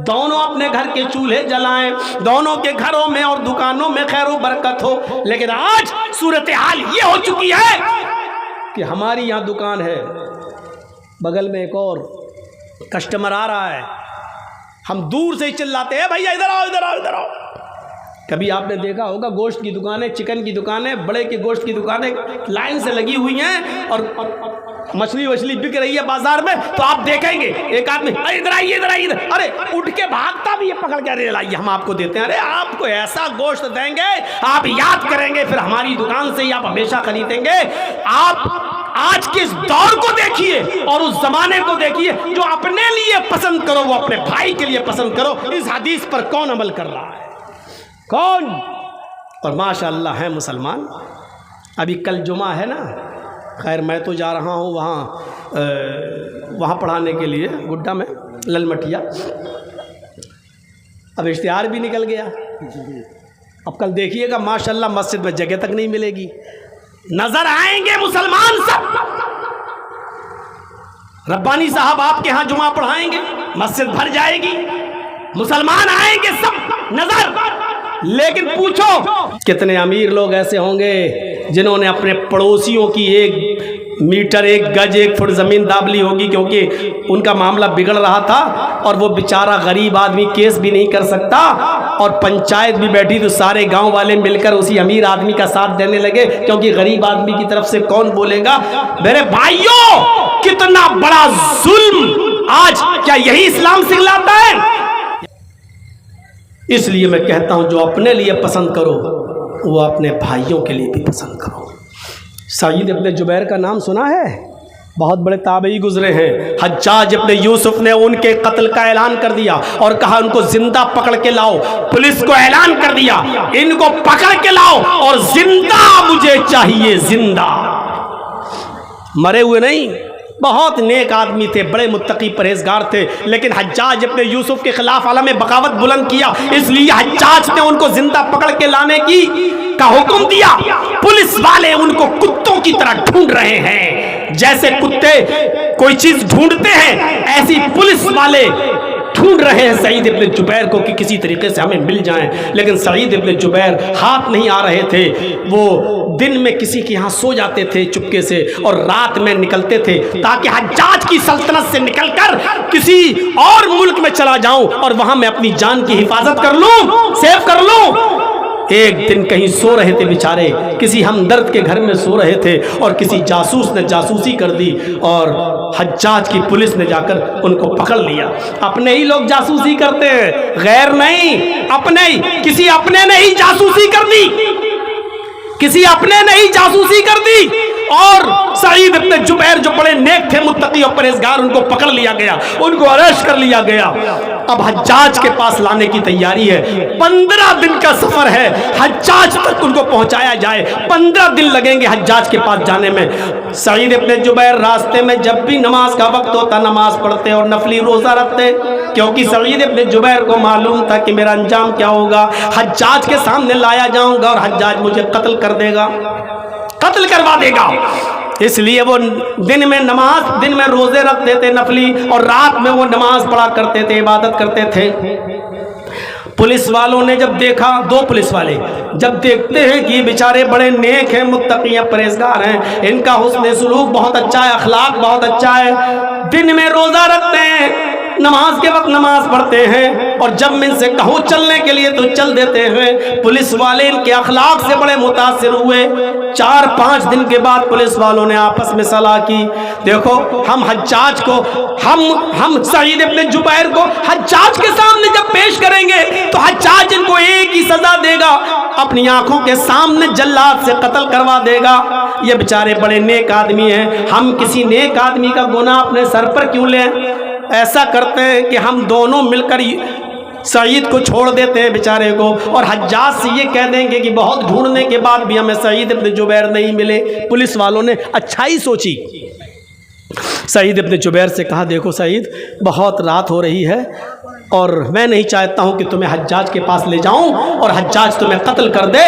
दोनों अपने घर के चूल्हे जलाएं, दोनों के घरों में और दुकानों में खैर बरकत हो। लेकिन आज सूरत हाल ये हो चुकी है कि हमारी यहाँ दुकान है, बगल में एक और कस्टमर आ रहा है, हम दूर से ही चिल्लाते हैं, भैया इधर आओ, इधर आओ, इधर आओ। कभी आपने देखा होगा गोश्त की दुकानें, चिकन की दुकानें, बड़े के गोश्त की दुकानें लाइन से लगी हुई हैं और मछली वछली बिक रही है बाजार में, तो आप देखेंगे एक आदमी, अरे इधर आइए, इधर आइए, अरे उठ के भागता भी है, पकड़ के अरे लाइए, हम आपको देते हैं, अरे आपको ऐसा गोश्त देंगे आप याद करेंगे, फिर हमारी दुकान से ही आप हमेशा खरीदेंगे। आप आज के इस दौर को देखिए और उस जमाने को देखिए, जो अपने लिए पसंद करो वो अपने भाई के लिए पसंद करो। इस हदीस पर कौन अमल कर रहा है, कौन? और माशाअल्लाह है मुसलमान। अभी कल जुमा है ना, खैर मैं तो जा रहा हूँ वहाँ पढ़ाने के लिए गुड्डा में, ललमटिया। अब इश्तिहार भी निकल गया, अब कल देखिएगा माशाअल्लाह मस्जिद में जगह तक नहीं मिलेगी, नजर आएंगे मुसलमान सब। रब्बानी साहब आपके यहाँ जुमा पढ़ाएंगे, मस्जिद भर जाएगी, मुसलमान आएंगे सब नजर। लेकिन पूछो कितने अमीर लोग ऐसे होंगे जिन्होंने अपने पड़ोसियों की 1 मीटर 1 गज 1 फुट ज़मीन दाब ली होगी, क्योंकि उनका मामला बिगड़ रहा था और वो बेचारा गरीब आदमी केस भी नहीं कर सकता, और पंचायत भी बैठी तो सारे गांव वाले मिलकर उसी अमीर आदमी का साथ देने लगे, क्योंकि गरीब आदमी की तरफ से कौन बोलेगा। मेरे भाइयों, कितना बड़ा जुल्म आज, क्या यही इस्लाम सिखलाता है? इसलिए मैं कहता हूं, जो अपने लिए पसंद करो वो अपने भाइयों के लिए भी पसंद करो। सईद इब्न जुबैर का नाम सुना है? बहुत बड़े ताबई गुजरे हैं। हज्जाज इब्न यूसुफ ने उनके कत्ल का ऐलान कर दिया और कहा उनको जिंदा पकड़ के लाओ। पुलिस को ऐलान कर दिया, इनको पकड़ के लाओ और जिंदा मुझे चाहिए, जिंदा। मरे हुए नहीं, बहुत नेक आदमी थे, बड़े मुत्तकी परहेजगार थे, लेकिन हज्जाज इब्न यूसुफ के खिलाफ आलम बगावत बुलंद किया, इसलिए हज्जाज ने उनको जिंदा पकड़ के लाने का हुक्म दिया। पुलिस वाले उनको कुत्तों की तरह ढूंढ रहे हैं, जैसे कुत्ते कोई चीज ढूंढते हैं ऐसी पुलिस वाले ढूंढ रहे हैं सईद इब्न जुबैर को कि किसी तरीके से हमें मिल जाएं। लेकिन सईद इब्न जुबैर हाथ नहीं आ रहे थे। वो दिन में किसी के यहाँ सो जाते थे चुपके से और रात में निकलते थे ताकि हज्जाज की सल्तनत से निकलकर किसी और मुल्क में चला जाऊं और वहां मैं अपनी जान की हिफाजत कर लूं, सेव कर लूं। एक दिन कहीं सो रहे थे बेचारे, किसी हमदर्द के घर में सो रहे थे और किसी जासूस ने जासूसी कर दी और हज्जाज की पुलिस ने जाकर उनको पकड़ लिया। अपने ही लोग जासूसी करते हैं, गैर नहीं, अपने ही, किसी अपने ने ही जासूसी कर दी, किसी अपने ने ही जासूसी कर दी और सईद इब्न जुबैर जो बड़े नेक थे, मुत्तकी और परहेजगार, उनको पकड़ लिया गया, उनको अरेस्ट कर लिया गया। अब हज्जाज के पास लाने की तैयारी है। 15 दिन का सफर है, हज्जाज तक उनको पहुंचाया जाए, 15 दिन लगेंगे हज्जाज के पास जाने में। सईद इब्न जुबैर रास्ते में जब भी नमाज का वक्त होता नमाज पढ़ते और नफली रोजा रखते, क्योंकि सईद इब्न जुबैर को मालूम था कि मेरा अंजाम क्या होगा, हज्जाज के सामने लाया जाऊंगा और हज्जाज मुझे कत्ल कर देगा, कत्ल करवा देगा। इसलिए वो दिन में नमाज, दिन में रोजे रखते थे नफली और रात में वो नमाज पढ़ा करते थे, इबादत करते थे। पुलिस वालों ने जब देखा, 2 पुलिस वाले जब देखते हैं कि ये बेचारे बड़े नेक हैं, मुत्तकी हैं, परहेजगार हैं, इनका हुस्न सुलूक बहुत अच्छा है, अखलाक बहुत अच्छा है, दिन में रोजा रखते हैं, नमाज के वक्त नमाज पढ़ते हैं और जब मैं इनसे कहूँ चलने के लिए तो चल देते हैं। पुलिस वाले इनके अखलाक से बड़े मुतासिर हुए। 4-5 दिन के बाद पुलिस वालों ने आपस में सलाह की, देखो हम हज्जाज को, हम सईद इब्न जुबैर को हज्जाज के सामने जब पेश करेंगे तो हज्जाज इनको एक ही सजा देगा, अपनी आंखों के सामने जल्लाद से कत्ल करवा देगा। ये बेचारे बड़े नेक आदमी हैं, हम किसी नेक आदमी का गुनाह अपने सर पर क्यों लें? ऐसा करते हैं कि हम दोनों मिलकर सईद को छोड़ देते हैं बेचारे को और हज्जाज से ये कह देंगे कि बहुत ढूंढने के बाद भी हमें सईद इब्न जुबैर नहीं मिले। पुलिस वालों ने अच्छाई सोची, सईद इब्न जुबैर से कहा, देखो सईद, बहुत रात हो रही है और मैं नहीं चाहता हूं कि तुम्हें हज्जाज के पास ले जाऊं और हज्जाज तुम्हें कत्ल कर दे।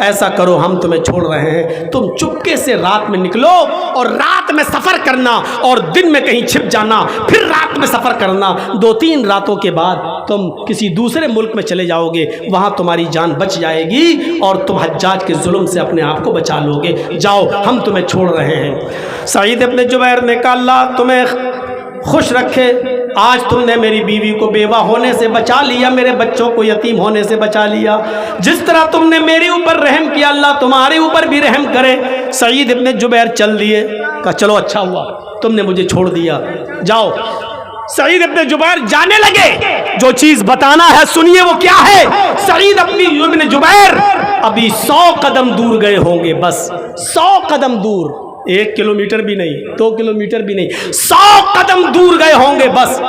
ऐसा करो, हम तुम्हें छोड़ रहे हैं, तुम चुपके से रात में निकलो और रात में सफ़र करना और दिन में कहीं छिप जाना, फिर रात में सफ़र करना। 2-3 रातों के बाद तुम किसी दूसरे मुल्क में चले जाओगे, वहां तुम्हारी जान बच जाएगी और तुम हज्जाज के जुल्म से अपने आप को बचा लोगे। जाओ, हम तुम्हें छोड़ रहे हैं। सईद इब्न जुबैर ने कहा, अल्लाह तुम्हें खुश रखे, आज तुमने मेरी बीवी को बेवा होने से बचा लिया, मेरे बच्चों को यतीम होने से बचा लिया। जिस तरह तुमने मेरे ऊपर रहम किया, अल्लाह तुम्हारे ऊपर भी रहम करे। सईद इब्न जुबैर चल दिए, कहा चलो अच्छा हुआ तुमने मुझे छोड़ दिया, जाओ। सईद इब्न जुबैर जाने लगे। जो चीज बताना है सुनिए, वो क्या है। सईद इब्न जुबैर अभी 100 कदम दूर गए होंगे, बस 100 कदम दूर, 1 किलोमीटर भी नहीं, 2 किलोमीटर भी नहीं, 100 कदम दूर गए होंगे बस।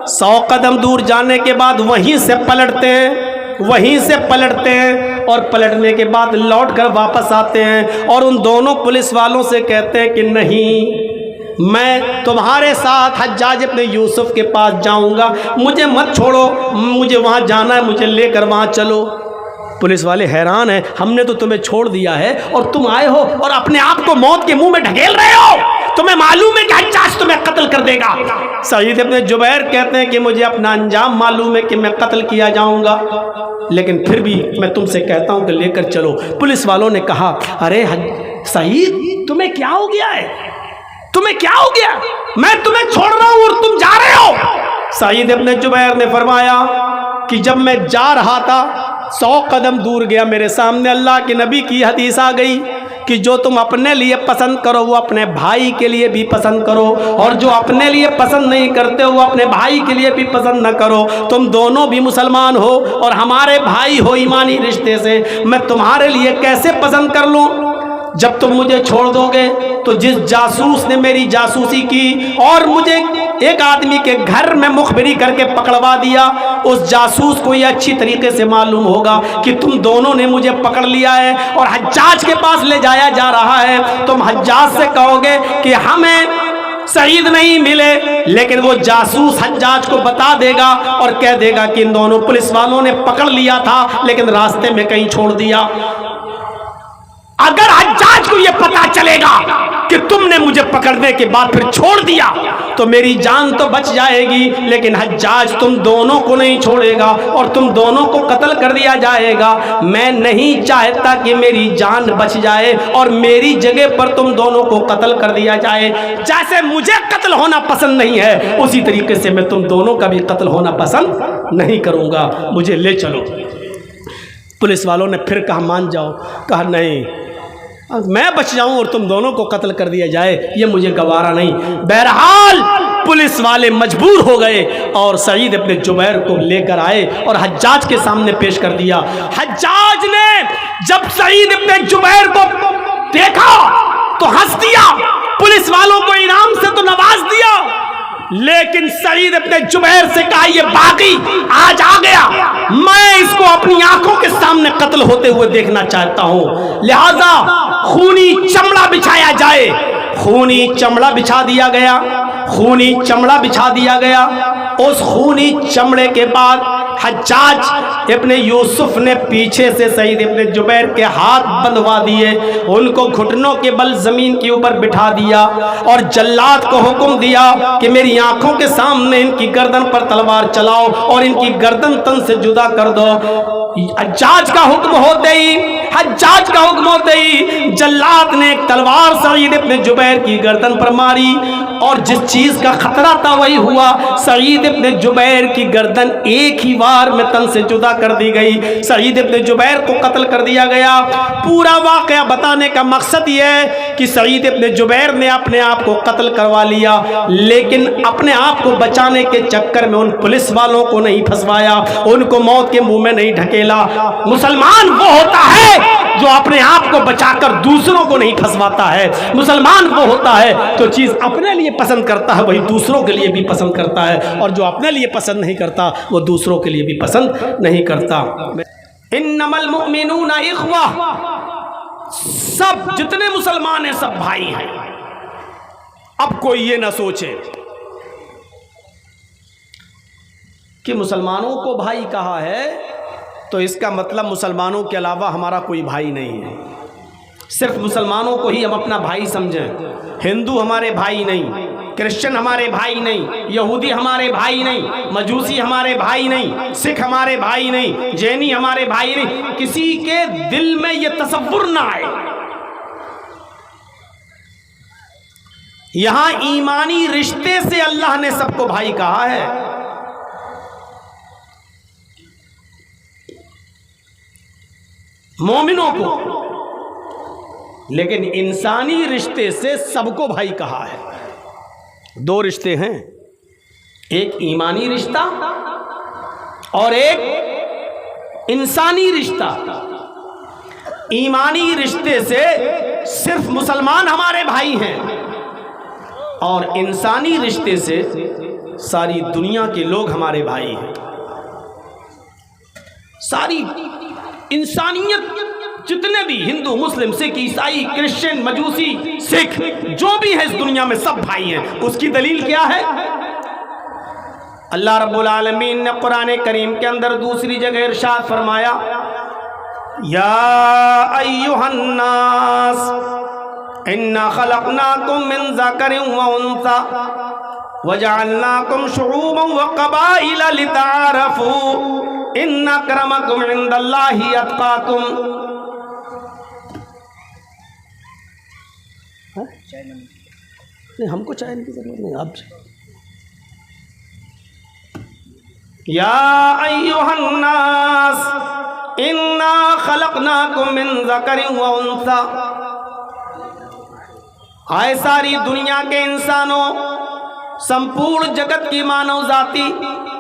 100 कदम दूर जाने के बाद वहीं से पलटते हैं, वहीं से पलटते हैं और पलटने के बाद लौट कर वापस आते हैं और उन दोनों पुलिस वालों से कहते हैं कि नहीं, मैं तुम्हारे साथ हज्जाज इब्न यूसुफ के पास जाऊंगा, मुझे मत छोड़ो, मुझे वहां जाना है, मुझे लेकर वहां चलो। पुलिस वाले हैरान हैं, हमने तो तुम्हें छोड़ दिया है और तुम आए हो और अपने आप को मौत के मुंह में ढकेल रहे हो, तुम्हें मालूम है कि हज्जाज तुम्हें कत्ल कर देगा। सईद इब्न जुबैर कहते हैं कि मुझे अपना अंजाम मालूम है कि मैं कत्ल किया जाऊंगा, लेकिन फिर भी मैं तुमसे कहता हूं कि लेकर चलो। पुलिस वालों ने कहा, अरे सईद तुम्हें क्या हो गया है, तुम्हें क्या हो गया, मैं तुम्हें छोड़ रहा हूं और तुम जा रहे हो। सईद इब्न जुबैर ने फरमाया कि जब मैं जा रहा था 100 कदम दूर गया, मेरे सामने अल्लाह के नबी की हदीस आ गई कि जो तुम अपने लिए पसंद करो वो अपने भाई के लिए भी पसंद करो, और जो अपने लिए पसंद नहीं करते वो अपने भाई के लिए भी पसंद न करो। तुम दोनों भी मुसलमान हो और हमारे भाई हो ईमानी रिश्ते से, मैं तुम्हारे लिए कैसे पसंद कर लूँ। जब तुम मुझे छोड़ दोगे तो जिस जासूस ने मेरी जासूसी की और मुझे एक आदमी के घर में मुखबिरी करके पकड़वा दिया, उस जासूस को ये अच्छी तरीके से मालूम होगा कि तुम दोनों ने मुझे पकड़ लिया है और हज्जाज के पास ले जाया जा रहा है। तुम हज्जाज से कहोगे कि हमें सईद नहीं मिले, लेकिन वो जासूस हज्जाज को बता देगा और कह देगा कि इन दोनों पुलिस वालों ने पकड़ लिया था लेकिन रास्ते में कहीं छोड़ दिया। अगर हज्जाज को यह पता चलेगा कि तुमने मुझे पकड़ने के बाद फिर छोड़ दिया तो मेरी जान तो बच जाएगी, लेकिन हज्जाज तुम दोनों को नहीं छोड़ेगा और तुम दोनों को कत्ल कर दिया जाएगा। मैं नहीं चाहता कि मेरी जान बच जाए और मेरी जगह पर तुम दोनों को कत्ल कर दिया जाए। जैसे मुझे कत्ल होना पसंद नहीं है, उसी तरीके से मैं तुम दोनों का भी कत्ल होना पसंद नहीं करूंगा। मुझे ले चलो। पुलिस वालों ने फिर कहा मान जाओ। कहा नहीं, मैं बच जाऊं और तुम दोनों को कत्ल कर दिया जाए, ये मुझे गवारा नहीं। बहरहाल पुलिस वाले मजबूर हो गए और सईद इब्न जुबैर को लेकर आए और हज्जाज के सामने पेश कर दिया। हज्जाज ने जब सईद इब्न जुबैर को देखा तो हंस दिया, पुलिस वालों को इनाम से तो नवाज दिया, लेकिन सईद इब्न जुबैर से कहा ये बागी आज आ गया, मैं इसको अपनी आंखों के सामने कत्ल होते हुए देखना चाहता हूं, लिहाजा खूनी चमड़ा बिछाया जाए। खूनी चमड़ा बिछा दिया गया। खूनी चमड़ा बिछा दिया गया। उस खूनी चमड़े के बाद हज्जाज इब्न यूसुफ ने पीछे से सईद इब्न जुबैर के हाथ बंधवा दिए, उनको घुटनों के बल जमीन के ऊपर बिठा दिया और जल्लाद को हुक्म दिया कि मेरी आंखों के सामने इनकी गर्दन पर तलवार चलाओ और इनकी गर्दन तन से जुदा कर दो। हज्जाज का हुक्म होते ही जल्लाद ने एक तलवार सईद इब्न जुबैर की गर्दन पर मारी और जिस चीज का खतरा था वही हुआ। सईद इब्न जुबैर की गर्दन एक ही बार में तन से जुदा कर दी गई। सईद इब्न जुबैर को कत्ल कर दिया गया। पूरा वाकया बताने का मकसद यह है कि सईद इब्न जुबैर ने अपने आप को कत्ल करवा लिया, लेकिन अपने आप को बचाने के चक्कर में उन पुलिस वालों को नहीं फंसवाया, उनको मौत के मुंह में नहीं ढकेला। मुसलमान वो होता है जो अपने आप को बचाकर दूसरों को नहीं फंसवाता है। मुसलमान वो होता है जो चीज अपने लिए पसंद करता है वही दूसरों के लिए भी पसंद करता है, और जो अपने लिए पसंद नहीं करता वो दूसरों के लिए भी पसंद नहीं करता। इन्नमल मुमिनूना इख्वा, सब जितने मुसलमान हैं सब भाई हैं। अब कोई ये ना सोचे कि मुसलमानों को भाई कहा है तो इसका मतलब मुसलमानों के अलावा हमारा कोई भाई नहीं है, सिर्फ मुसलमानों को ही हम अपना भाई समझें। हिंदू हमारे भाई नहीं, क्रिश्चियन हमारे भाई नहीं, यहूदी हमारे भाई नहीं, मजूसी हमारे भाई नहीं, सिख हमारे भाई नहीं, जैनी हमारे भाई नहीं। किसी के दिल में यह तसव्वुर ना आए। यहां ईमानी रिश्ते से अल्लाह ने सबको भाई कहा है। मोमिनों को, लेकिन इंसानी रिश्ते से सबको भाई कहा है। दो रिश्ते हैं, एक ईमानी रिश्ता और एक इंसानी रिश्ता। ईमानी रिश्ते से सिर्फ मुसलमान हमारे भाई हैं और इंसानी रिश्ते से सारी दुनिया के लोग हमारे भाई हैं। सारी इंसानियत, जितने भी हिंदू, मुस्लिम, सिख, ईसाई, क्रिश्चियन, मजूसी, सिख जो भी है इस दुनिया में सब भाई हैं। उसकी दलील क्या है? अल्लाह रब्बुल आलमीन ने कुरान करीम के अंदर दूसरी जगह इरशाद फरमाया, या अय्युहन्नास इन्ना खलक़नाकुम मिन ज़करिन व उन्सा वजअलनाकुम शुऊबन व क़बाइला लिताअरफू इन्ना अक्रमकुम इंदल्लाहि अत्क़ाकुम। नहीं, हमको चाय की जरूरत नहीं, आप या अय्युहन्नास इन्ना खलक़नाकुम मिन ज़करिन व उन्सा। आए सारी दुनिया के इंसानों, संपूर्ण जगत की मानव जाति,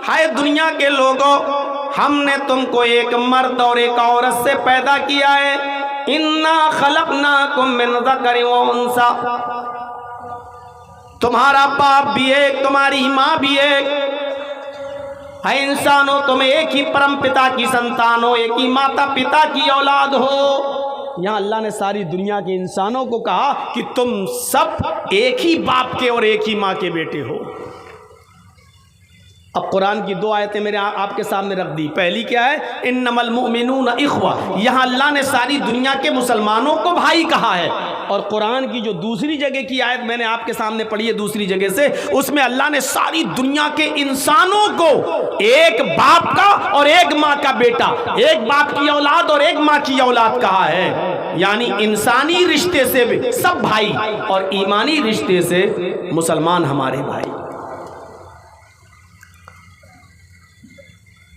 हाय दुनिया के लोगों, हमने तुमको एक मर्द और एक औरत से पैदा किया है। इन्ना खलकनाकुम मिन ज़करिन व उन्सा, तुम्हारा बाप भी एक, तुम्हारी माँ भी एक है। इंसानों, तुम एक ही परम पिता की संतान हो, एक ही माता पिता की औलाद हो। यहाँ अल्लाह ने सारी दुनिया के इंसानों को कहा कि तुम सब एक ही बाप के और एक ही माँ के बेटे हो। अब कुरान की 2 आयतें मेरे आपके सामने रख दी। पहली क्या है? इन्नमल मुमिनूना इख्वा। यहाँ अल्लाह ने सारी दुनिया के मुसलमानों को भाई कहा है। और कुरान की जो दूसरी जगह की आयत मैंने आपके सामने पढ़ी है दूसरी जगह से, उसमें अल्लाह ने सारी दुनिया के इंसानों को एक बाप का और एक माँ का बेटा, एक बाप की औलाद और एक माँ की औलाद कहा है। यानी इंसानी रिश्ते से भी सब भाई और ईमानी रिश्ते से मुसलमान हमारे भाई।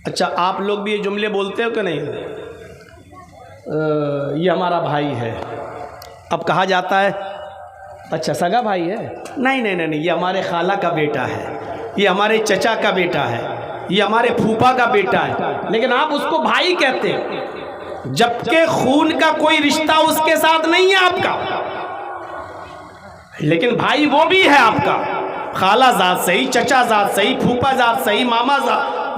अच्छा, आप लोग भी ये जुमले बोलते हो कि नहीं? ये हमारा भाई है। अब कहा जाता है अच्छा सगा भाई है? नहीं नहीं नहीं, ये हमारे खाला का बेटा है, ये हमारे चचा का बेटा है, ये हमारे फूफा का बेटा है। लेकिन आप उसको भाई कहते हैं, जबकि खून का कोई रिश्ता उसके साथ नहीं है आपका, लेकिन भाई वो भी है आपका। खाला जात सही, चचा जात सही, फूफा जात सही, मामा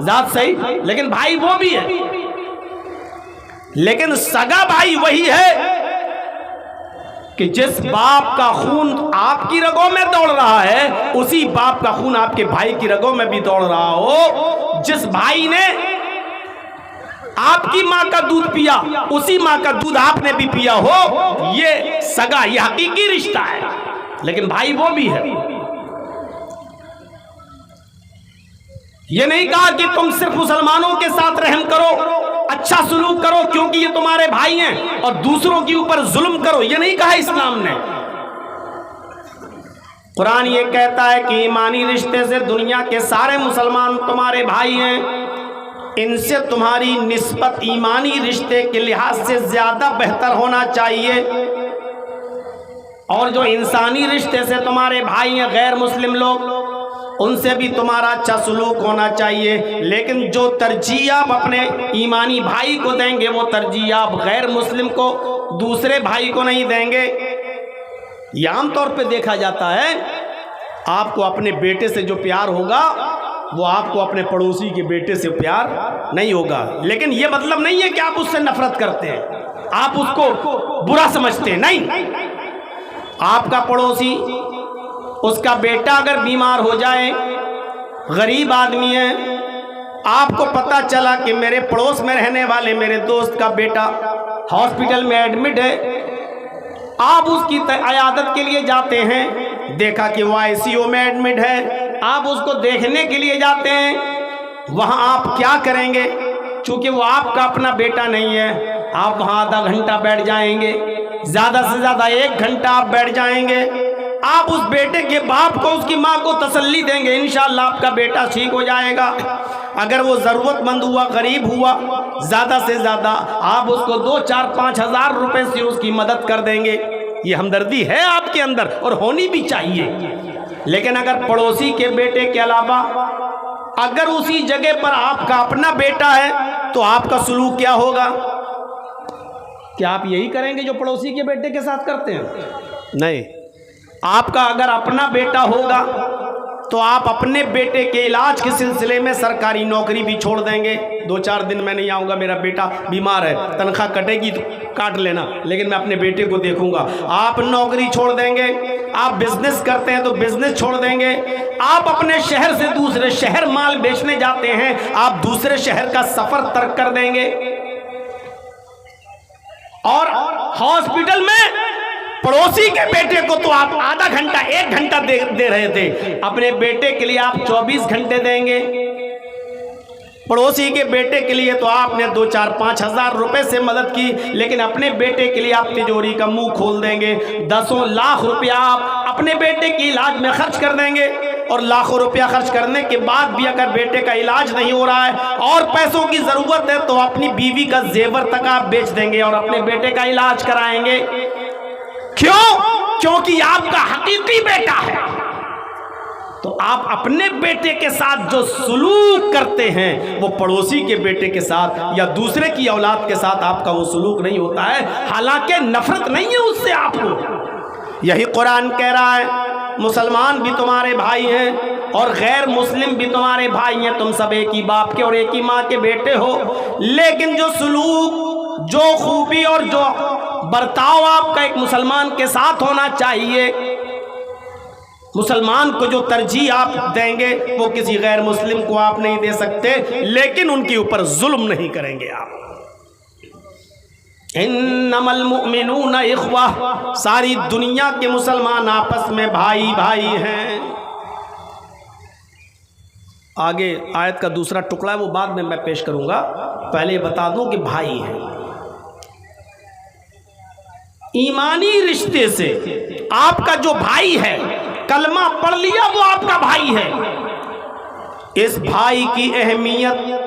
जात सही, लेकिन भाई वो भी है। लेकिन सगा भाई वही है कि जिस बाप का खून आपकी रगों में दौड़ रहा है, उसी बाप का खून आपके भाई की रगों में भी दौड़ रहा हो। जिस भाई ने आपकी मां का दूध पिया, उसी मां का दूध आपने भी पिया हो, ये सगा, ये हकीकी रिश्ता है। लेकिन भाई वो भी है। ये नहीं कहा कि तुम सिर्फ मुसलमानों के साथ रहम करो, अच्छा सुलूक करो क्योंकि ये तुम्हारे भाई हैं, और दूसरों के ऊपर जुल्म करो, ये नहीं कहा इस्लाम ने। कुरान ये कहता है कि ईमानी रिश्ते से दुनिया के सारे मुसलमान तुम्हारे भाई हैं। इनसे तुम्हारी निस्बत ईमानी रिश्ते के लिहाज से ज्यादा बेहतर होना चाहिए। और जो इंसानी रिश्ते से तुम्हारे भाई हैं गैर मुस्लिम लोग, उनसे भी तुम्हारा अच्छा सलूक होना चाहिए। लेकिन जो तरजीह आप अपने ईमानी भाई को देंगे, वो तरजीह आप गैर मुस्लिम को, दूसरे भाई को नहीं देंगे। ये आमतौर पे देखा जाता है, आपको अपने बेटे से जो प्यार होगा वो आपको अपने पड़ोसी के बेटे से प्यार नहीं होगा। लेकिन ये मतलब नहीं है कि आप उससे नफरत करते हैं, आप उसको बुरा समझते हैं, नहीं। आपका पड़ोसी, उसका बेटा अगर बीमार हो जाए, गरीब आदमी है, आपको पता चला कि मेरे पड़ोस में रहने वाले मेरे दोस्त का बेटा हॉस्पिटल में एडमिट है, आप उसकी इयादत के लिए जाते हैं, देखा कि वो आईसीयू में एडमिट है, आप उसको देखने के लिए जाते हैं। वहाँ आप क्या करेंगे? चूंकि वो आपका अपना बेटा नहीं है, आप वहाँ आधा घंटा बैठ जाएंगे, ज़्यादा से ज़्यादा 1 घंटा आप बैठ जाएंगे। आप उस बेटे के बाप को, उसकी माँ को तसल्ली देंगे, इंशाअल्लाह आपका बेटा ठीक हो जाएगा। अगर वो ज़रूरतमंद हुआ, गरीब हुआ, ज़्यादा से ज़्यादा आप उसको 2, 4, 5 हज़ार रुपये से उसकी मदद कर देंगे। ये हमदर्दी है आपके अंदर और होनी भी चाहिए। लेकिन अगर पड़ोसी के बेटे के अलावा अगर उसी जगह पर आपका अपना बेटा है, तो आपका सलूक क्या होगा? क्या आप यही करेंगे जो पड़ोसी के बेटे के साथ करते हैं? नहीं। आपका अगर अपना बेटा होगा तो आप अपने बेटे के इलाज के सिलसिले में सरकारी नौकरी भी छोड़ देंगे। 2-4 दिन मैं नहीं आऊँगा, मेरा बेटा बीमार है, तनख्वाह कटेगी तो काट लेना, लेकिन मैं अपने बेटे को देखूंगा। आप नौकरी छोड़ देंगे, आप बिजनेस करते हैं तो बिजनेस छोड़ देंगे, आप अपने शहर से दूसरे शहर माल बेचने जाते हैं, आप दूसरे शहर का सफर तर्क कर देंगे। और हॉस्पिटल में पड़ोसी के बेटे को तो आप आधा घंटा 1 घंटा दे रहे थे, अपने बेटे के लिए आप 24 घंटे देंगे। पड़ोसी के बेटे के लिए तो आपने 2, 4, 5 हज़ार रुपए से मदद की, लेकिन अपने बेटे के लिए आप तिजोरी का मुंह खोल देंगे। 10 लाख रुपया आप अपने बेटे के इलाज में खर्च कर देंगे, और लाखों रुपया खर्च करने के बाद भी अगर बेटे का इलाज नहीं हो रहा है और पैसों की ज़रूरत है, तो अपनी बीवी का जेवर तक आप बेच देंगे और अपने बेटे का इलाज कराएंगे। क्यों? क्योंकि आपका हकीकी बेटा है। तो आप अपने बेटे के साथ जो सुलूक करते हैं वो पड़ोसी के बेटे के साथ या दूसरे की औलाद के साथ आपका वो सुलूक नहीं होता है। हालांकि नफरत नहीं है उससे आपको। यही कुरान कह रहा है मुसलमान भी तुम्हारे भाई हैं और गैर मुस्लिम भी तुम्हारे भाई हैं, तुम सब एक ही बाप के और एक ही माँ के बेटे हो। लेकिन जो सुलूक, जो खूबी और जो बर्ताव आपका एक मुसलमान के साथ होना चाहिए, मुसलमान को जो तरजीह आप देंगे वो किसी गैर मुस्लिम को आप नहीं दे सकते। लेकिन उनके ऊपर जुल्म नहीं करेंगे आप। इन्नमल मुमिनूना इख्वा, सारी दुनिया के मुसलमान आपस में भाई भाई हैं। आगे आयत का दूसरा टुकड़ा है वो बाद में मैं पेश करूंगा, पहले बता दूं कि भाई हैं। ईमानी रिश्ते से आपका जो भाई है, कलमा पढ़ लिया वो आपका भाई है। इस भाई की अहमियत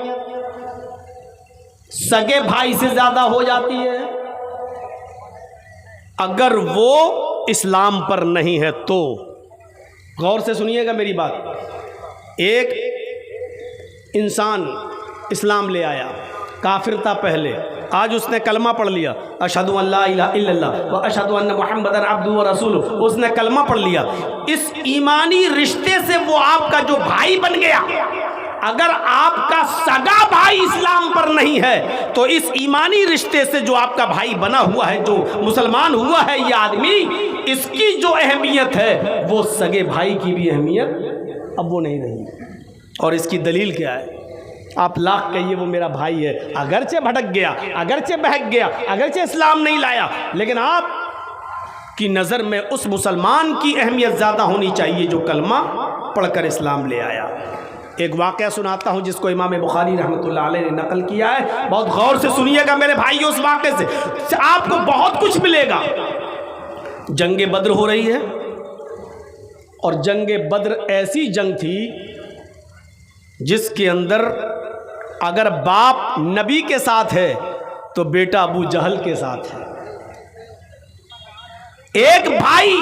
सगे भाई से ज्यादा हो जाती है अगर वो इस्लाम पर नहीं है तो। गौर से सुनिएगा मेरी बात। एक इंसान इस्लाम ले आया, काफिर था पहले, आज उसने कलमा पढ़ लिया, अशहदु अल्ला इलाहा इल्लल्लाह व अशहदु अन्ना मुहम्मदन अब्दुहु व रसूलुहु, उसने कलमा पढ़ लिया। इस ईमानी रिश्ते से वो आपका जो भाई बन गया। अगर आपका सगा भाई इस्लाम पर नहीं है तो इस ईमानी रिश्ते से जो आपका भाई बना हुआ है, जो मुसलमान हुआ है ये आदमी, इसकी जो अहमियत है वो सगे भाई की भी अहमियत अब वो नहीं रही। और इसकी दलील क्या है? आप लाख कहिए वो मेरा भाई है, अगरचे भटक गया, अगरचे बहक गया, अगरचे इस्लाम नहीं लाया, लेकिन आप की नज़र में उस मुसलमान की अहमियत ज़्यादा होनी चाहिए जो कलमा पढ़कर इस्लाम ले आया। एक वाक़या सुनाता हूँ जिसको इमाम बुखारी रहमतुल्लाह अलैह ने नकल किया है। बहुत गौर से सुनिएगा मेरे भाइयों, उस वाक़े से आपको बहुत कुछ मिलेगा। जंग बद्र हो रही है और जंग बद्र ऐसी जंग थी जिसके अंदर अगर बाप नबी के साथ है तो बेटा अबू जहल के साथ है। एक भाई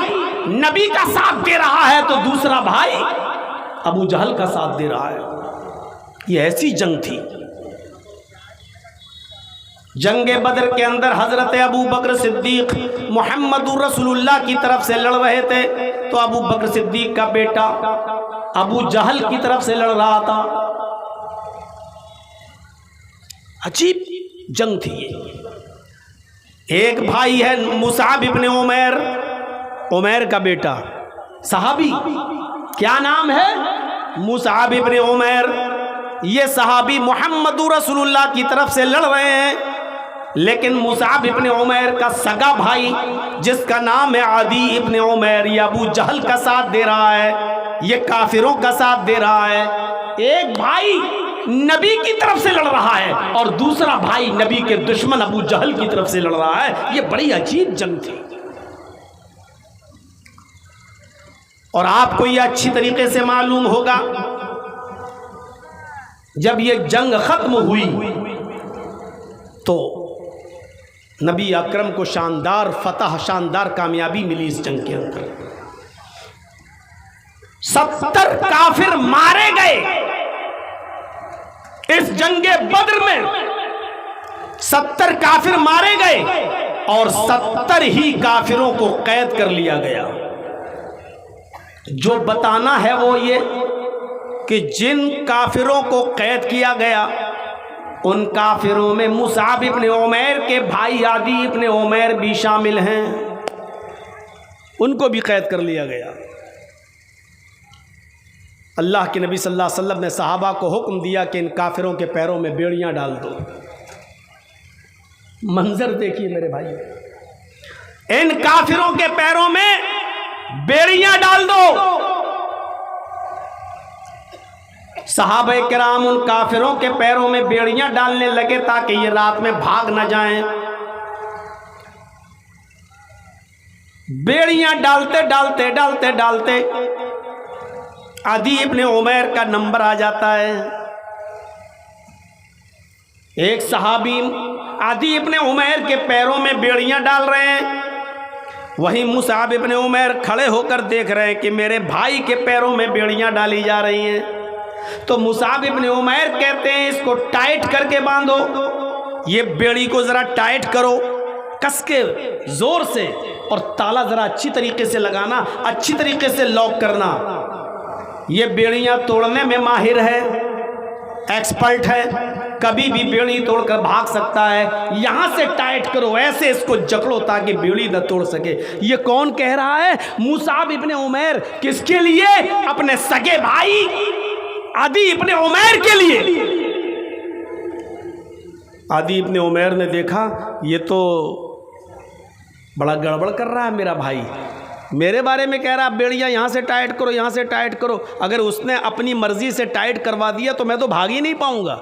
नबी का साथ दे रहा है तो दूसरा भाई अबू जहल का साथ दे रहा है। ये ऐसी जंग थी। जंग बदर के अंदर हजरत अबू बकर सिद्दीक मुहम्मदुर रसूलुल्लाह की तरफ से लड़ रहे थे तो अबू बकर सिद्दीक का बेटा अबू जहल की तरफ से लड़ रहा था। अजीब जंग थी ये। एक भाई है मुसाब इब्ने उमैर, उमैर का बेटा सहाबी, क्या नाम है? मुसाब इब्ने उमैर। ये सहाबी मुहम्मदुर रसूलुल्लाह की तरफ से लड़ रहे हैं, लेकिन मुसाब इब्ने उमैर का सगा भाई जिसका नाम है आदी इब्ने उमैर, ये अबू जहल का साथ दे रहा है, ये काफिरों का साथ दे रहा है। एक भाई नबी की तरफ से लड़ रहा है और दूसरा भाई नबी के दुश्मन अबू जहल की तरफ से लड़ रहा है। ये बड़ी अजीब जंग थी। और आपको ये अच्छी तरीके से मालूम होगा, जब ये जंग खत्म हुई तो नबी अकरम को शानदार फतह, शानदार कामयाबी मिली इस जंग के अंदर। 70 काफिर मारे गए इस जंगे बद्र में। 70 काफिर मारे गए और 70 ही काफिरों को कैद कर लिया गया। जो बताना है वो ये कि जिन काफिरों को कैद किया गया उन काफिरों में मुसाब इब्ने उमैर के भाई आदी इब्ने उमैर भी शामिल हैं, उनको भी कैद कर लिया गया। अल्लाह के नबी सल्लल्लाहु अलैहि वसल्लम ने सहाबा को हुक्म दिया कि इन काफिरों के पैरों में बेड़ियां डाल दो। मंजर देखिए मेरे भाई, इन काफिरों के पैरों में बेड़ियां डाल दो। सहाबा किराम उन काफिरों के पैरों में बेड़ियां डालने लगे ताकि ये रात में भाग न जाएं। बेड़ियां डालते डालते डालते डालते आदी इब्ने उमैर का नंबर आ जाता है। एक सहाबी आदी इब्ने उमैर के पैरों में बेड़ियां डाल रहे हैं, वहीं मुसाब इब्ने उमैर खड़े होकर देख रहे हैं कि मेरे भाई के पैरों में बेड़ियां डाली जा रही हैं। तो मुसाब इब्ने उमैर कहते हैं इसको टाइट करके बांधो, ये बेड़ी को ज़रा टाइट करो कस के जोर से, और ताला ज़रा अच्छी तरीके से लगाना, अच्छी तरीके से लॉक करना। ये बेड़ियां तोड़ने में माहिर है, एक्सपर्ट है, कभी भी बेड़ी तोड़कर भाग सकता है। यहां से टाइट करो, ऐसे इसको जकड़ो ताकि बेड़ी न तोड़ सके। ये कौन कह रहा है? मुसाब इब्ने उमैर। किसके लिए? अपने सगे भाई आदी इब्ने उमैर के लिए। आदी इब्ने उमैर ने देखा ये तो बड़ा गड़बड़ कर रहा है मेरा भाई, मेरे बारे में कह रहा है बेड़ियां यहां से टाइट करो, यहां से टाइट करो। अगर उसने अपनी मर्जी से टाइट करवा दिया तो मैं तो भाग ही नहीं पाऊंगा।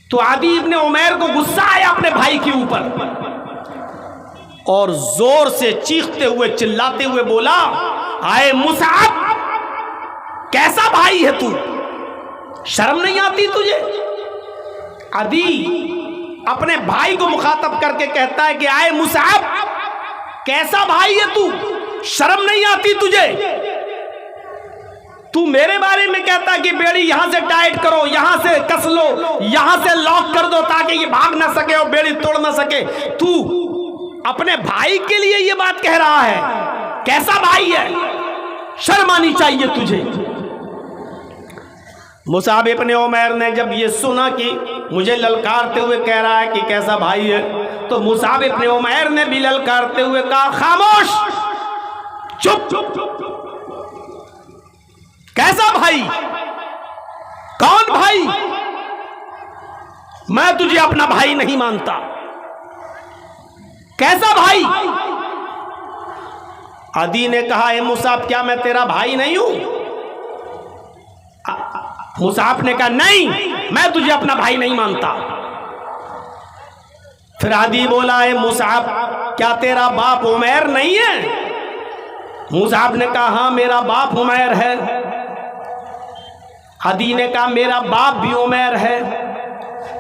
तो आदी इब्ने उमैर को गुस्सा आया अपने भाई के ऊपर और जोर से चीखते हुए चिल्लाते हुए बोला, आए मुसाब, कैसा भाई है तू? शर्म नहीं आती तुझे? आदी अपने भाई को मुखातब करके कहता है कि आए मुसाब, कैसा भाई है तू? शर्म नहीं आती तुझे? तू मेरे बारे में कहता कि बेड़ी यहां से टाइट करो, यहां से कस लो, यहां से लॉक कर दो ताकि ये भाग ना सके और बेड़ी तोड़ ना सके। तू अपने भाई के लिए ये बात कह रहा है? कैसा भाई है? शर्म आनी चाहिए तुझे। मुसाब इब्ने उमैर ने जब ये सुना कि मुझे ललकारते हुए कह रहा है कि कैसा भाई है, तो मुसाब इब्ने उमैर ने भी ललकारते हुए कहा, खामोश, चुप, कैसा भाई? कौन भाई? मैं तुझे अपना भाई नहीं मानता। कैसा भाई? आदी ने कहा, ए मुसाब, क्या मैं तेरा भाई नहीं हूं? मुसाब ने कहा, नहीं, मैं तुझे अपना भाई नहीं मानता। फिर आदी बोला, ए मुसाब, क्या तेरा बाप उमैर नहीं है? मुसाब ने कहा, हाँ, मेरा बाप उमैर है। आदी ने कहा, मेरा बाप भी उमैर है।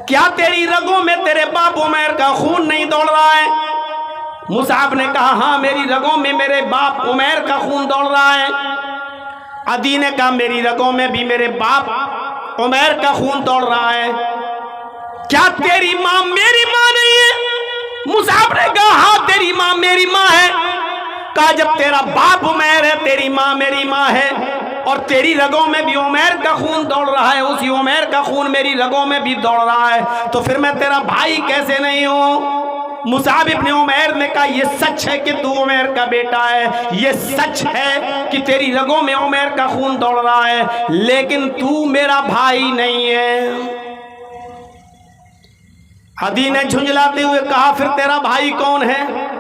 क्या तेरी रगों में तेरे बाप उमैर का खून नहीं दौड़ रहा है? मुसाब ने कहा, हाँ, मेरी रगों में मेरे बाप उमैर का खून दौड़ रहा है। आदी ने कहा, मेरी रगों में भी मेरे बाप उमैर का खून दौड़ रहा है। क्या तेरी माँ मेरी माँ नहीं है? मुसाब ने कहा, हाँ, तेरी माँ मेरी माँ है। कहा, जब तेरा बाप उमैर है, तेरी माँ मेरी माँ है, और तेरी रगों में भी उमैर का खून दौड़ रहा है, उसी उमैर का खून मेरी रगों में भी दौड़ रहा है, तो फिर मैं तेरा भाई कैसे नहीं हूं? मुसाब इब्ने उमैर ने कहा, ये सच है कि तू उमैर का बेटा है, ये सच है कि तेरी रगों में उमैर का खून दौड़ रहा है, लेकिन तू मेरा भाई नहीं है। आदी ने झुंझलाते हुए कहा, फिर तेरा भाई कौन है?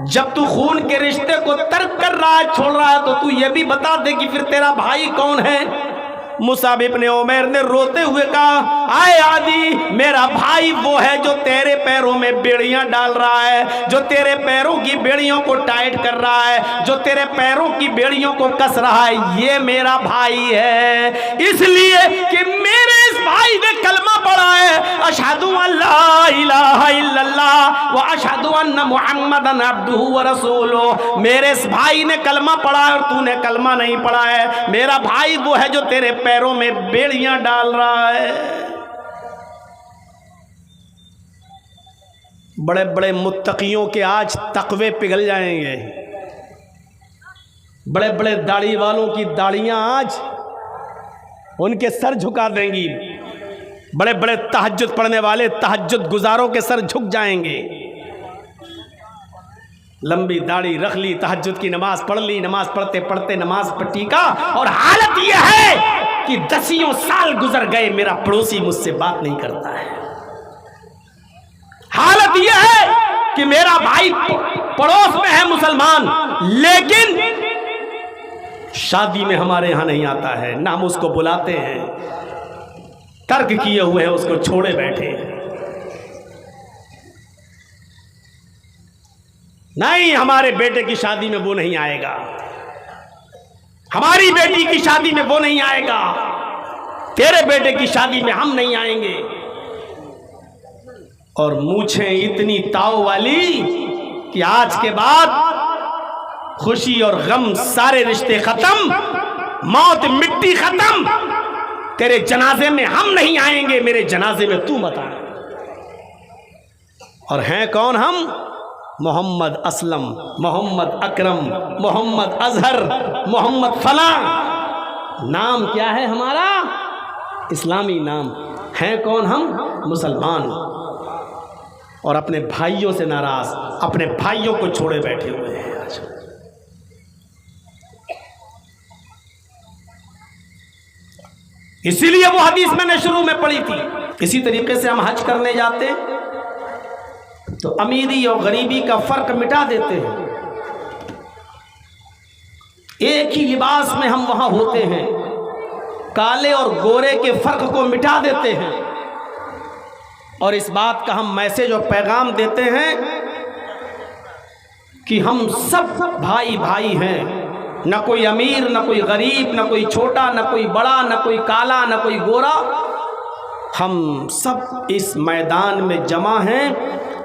जब तू खून के रिश्ते को तर्क कर रहा है, छोड़ रहा है, तो तू ये भी बता दे कि फिर तेरा भाई कौन है। मुसाब इब्ने उमैर ने रोते हुए कहा, आए आदी, मेरा भाई वो है जो तेरे पैरों में बेड़ियां डाल रहा है, जो तेरे पैरों की बेड़ियों को टाइट कर रहा है, जो तेरे पैरों की बेड़ियों को कस रहा है, ये मेरा भाई है। इसलिए कि मेरे इस भाई ने कलमा पढ़ा है, अशहदु अल्ला इलाहा इल्लल्लाह व अशहदु अन्ना मुहम्मदन अब्दुहु व रसूलुहु। मेरे इस भाई ने कलमा पढ़ा है और तूने कलमा नहीं पढ़ा है। मेरा भाई वो है जो तेरे पैरों में बेड़ियां डाल रहा है। बड़े बड़े मुत्तकियों के आज तकवे पिघल जाएंगे, बड़े बड़े दाढ़ी वालों की दाढ़ियां आज उनके सर झुका देंगी, बड़े बड़े तहज्जुद पढ़ने वाले तहज्जुद गुजारों के सर झुक जाएंगे। लंबी दाढ़ी रख ली, तहज्जुद की नमाज पढ़ ली, नमाज पढ़ते पढ़ते नमाज पर टीका, और हालत यह है कि 10 साल गुजर गए, मेरा पड़ोसी मुझसे बात नहीं करता है। हालत यह है कि मेरा भाई पड़ोस में है मुसलमान, लेकिन शादी में हमारे यहां नहीं आता है, ना हम उसको बुलाते हैं, तर्क किए हुए हैं, उसको छोड़े बैठे हैं। नहीं, हमारे बेटे की शादी में वो नहीं आएगा, हमारी बेटी की शादी में वो नहीं आएगा, तेरे बेटे की शादी में हम नहीं आएंगे। और मूछें इतनी ताव वाली कि आज के बाद खुशी और गम सारे रिश्ते खत्म, मौत मिट्टी खत्म, तेरे जनाजे में हम नहीं आएंगे, मेरे जनाजे में तू मत आ। और हैं कौन हम? मोहम्मद असलम, मोहम्मद अकरम, मोहम्मद अजहर, मोहम्मद फला। नाम क्या है हमारा? इस्लामी नाम। हैं कौन हम? मुसलमान। और अपने भाइयों से नाराज, अपने भाइयों को छोड़े बैठे हुए हैं आज। इसीलिए वो हदीस मैंने शुरू में पढ़ी थी। इसी तरीके से हम हज करने जाते तो अमीरी और गरीबी का फर्क मिटा देते हैं। एक ही लिबास में हम वहां होते हैं, काले और गोरे के फर्क को मिटा देते हैं। और इस बात का हम मैसेज और पैगाम देते हैं कि हम सब भाई भाई हैं, न कोई अमीर, न कोई गरीब, न कोई छोटा, न कोई बड़ा, न कोई काला, न कोई गोरा। हम सब इस मैदान में जमा हैं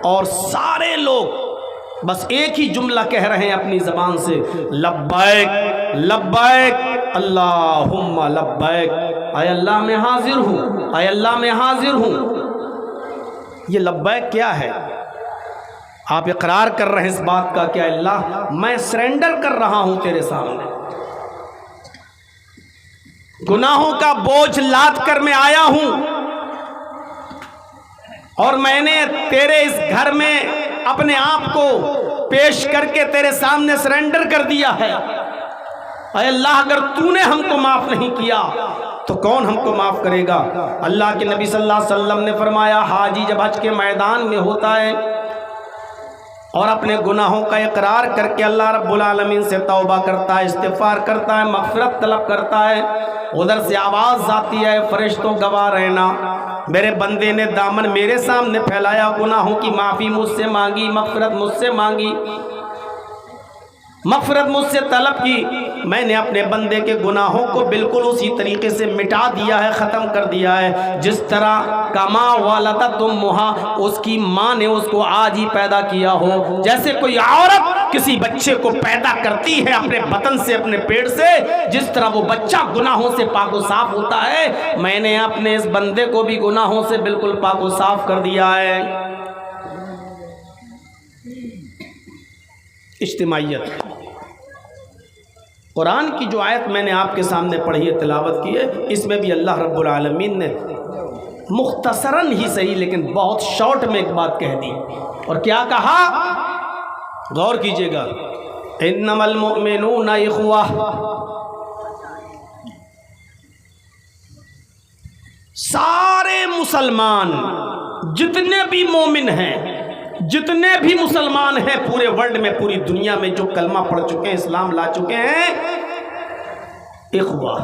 और सारे लोग बस एक ही जुमला कह रहे हैं अपनी ज़बान से, लब्बैक लब्बैक अल्लाहुम्मा लब्बैक। आय अल्लाह मैं हाजिर हूँ, आय अल्लाह मैं हाजिर हूँ। ये लब्बैक क्या है? आप इकरार कर रहे हैं इस बात का कि अल्लाह मैं सरेंडर कर रहा हूं तेरे सामने, गुनाहों का बोझ लाद कर मैं आया हूं और मैंने तेरे इस घर में अपने आप को पेश करके तेरे सामने सरेंडर कर दिया है। अरे अल्लाह अगर तूने हमको माफ नहीं किया तो कौन हमको माफ करेगा? अल्लाह के नबी सल्लल्लाहु अलैहि वसल्लम ने फरमाया, हाजी जब हज के मैदान में होता है और अपने गुनाहों का इकरार करके अल्लाह रब्बुल आलमीन से तौबा करता है, इस्तिग़फ़ार करता है, मग़फ़िरत तलब करता है, उधर से आवाज़ आती है, फरिश्तों गवाह रहना, मेरे बंदे ने दामन मेरे सामने फैलाया, गुनाहों की माफ़ी मुझसे मांगी, मग़फ़िरत मुझसे मांगी, मग़फ़िरत मुझसे तलब की, मैंने अपने बंदे के गुनाहों को बिल्कुल उसी तरीके से मिटा दिया है, ख़त्म कर दिया है जिस तरह कमा वालदा तुम मुहा, उसकी माँ ने उसको आज ही पैदा किया हो। जैसे कोई औरत किसी बच्चे को पैदा करती है अपने बतन से, अपने पेट से, जिस तरह वो बच्चा गुनाहों से पाको साफ होता है, मैंने अपने इस बंदे को भी गुनाहों से बिल्कुल पाको साफ कर दिया है। इज्तिमाइयत। कुरान की जो आयत मैंने आपके सामने पढ़ी है, तिलावत की है, इसमें भी अल्लाह रब्बुल आलमीन ने मुख्तसरन ही सही लेकिन बहुत शॉर्ट में एक बात कह दी। और क्या कहा? गौर कीजिएगा, इन्नमल मुमिनूना इख्वा, सारे मुसलमान जितने भी मोमिन हैं, जितने भी मुसलमान हैं पूरे वर्ल्ड में, पूरी दुनिया में जो कलमा पढ़ चुके हैं, इस्लाम ला चुके हैं, इख्वा,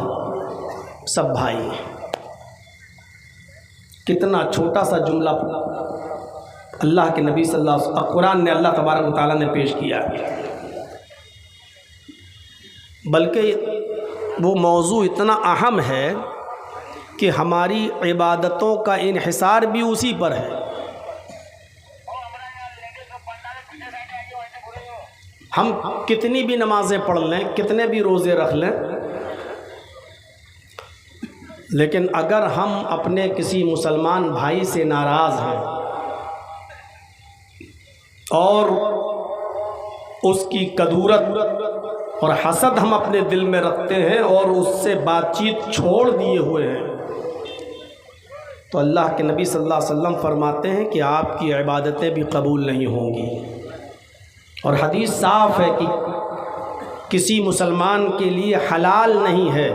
सब भाई। कितना छोटा सा जुमला अल्लाह के नबी सल्लल्लाहु अलैहि वसल्लम, कुरान ने, अल्लाह तबारक व तआला ने पेश किया। बल्कि वो मौजू इतना अहम है कि हमारी इबादतों का इन्हिसार भी उसी पर है। हम कितनी भी नमाजें पढ़ लें, कितने भी रोज़े रख लें, लेकिन अगर हम अपने किसी मुसलमान भाई से नाराज़ हैं और उसकी कदूरत और हसद हम अपने दिल में रखते हैं और उससे बातचीत छोड़ दिए हुए हैं, तो अल्लाह के नबी सल्लल्लाहु अलैहि वसल्लम फरमाते हैं कि आपकी इबादतें भी कबूल नहीं होंगी। और हदीस साफ़ है कि किसी मुसलमान के लिए हलाल नहीं है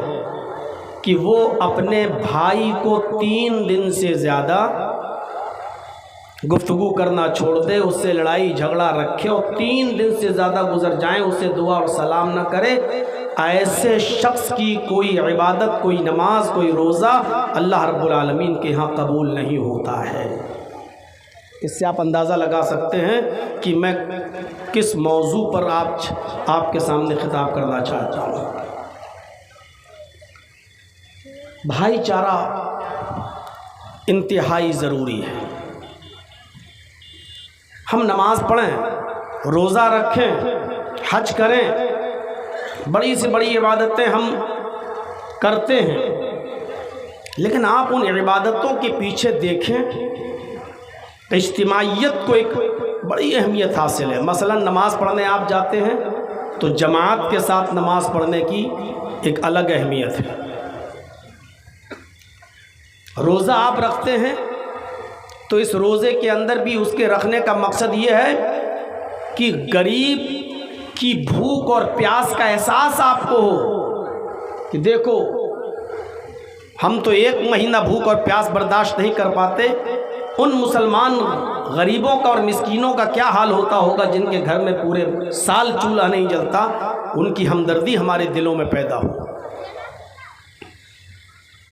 कि वो अपने भाई को 3 दिन से ज़्यादा गुफ्तगू करना छोड़ दे, उससे लड़ाई झगड़ा रखे और 3 दिन से ज़्यादा गुजर जाएं, उससे दुआ और सलाम न करे। ऐसे शख्स की कोई इबादत, कोई नमाज, कोई रोज़ा अल्लाह रब्बुल आलमीन के यहाँ कबूल नहीं होता है। इससे आप अंदाज़ा लगा सकते हैं कि मैं किस मौजू पर आपके सामने खिताब करना चाहता हूँ। भाईचारा इंतहाई ज़रूरी है। हम नमाज पढ़ें, रोज़ा रखें, हज करें, बड़ी से बड़ी इबादतें हम करते हैं, लेकिन आप उन इबादतों के पीछे देखें तो इज्तिमाइयत को एक बड़ी अहमियत हासिल है। मसलन नमाज़ पढ़ने आप जाते हैं तो जमात के साथ नमाज़ पढ़ने की एक अलग अहमियत है। रोज़ा आप रखते हैं तो इस रोज़े के अंदर भी उसके रखने का मकसद ये है कि गरीब की भूख और प्यास का एहसास आपको हो कि देखो हम तो 1 महीना भूख और प्यास बर्दाश्त नहीं कर पाते, उन मुसलमान गरीबों का और मिस्कीनों का क्या हाल होता होगा जिनके घर में पूरे साल चूल्हा नहीं जलता, उनकी हमदर्दी हमारे दिलों में पैदा हो।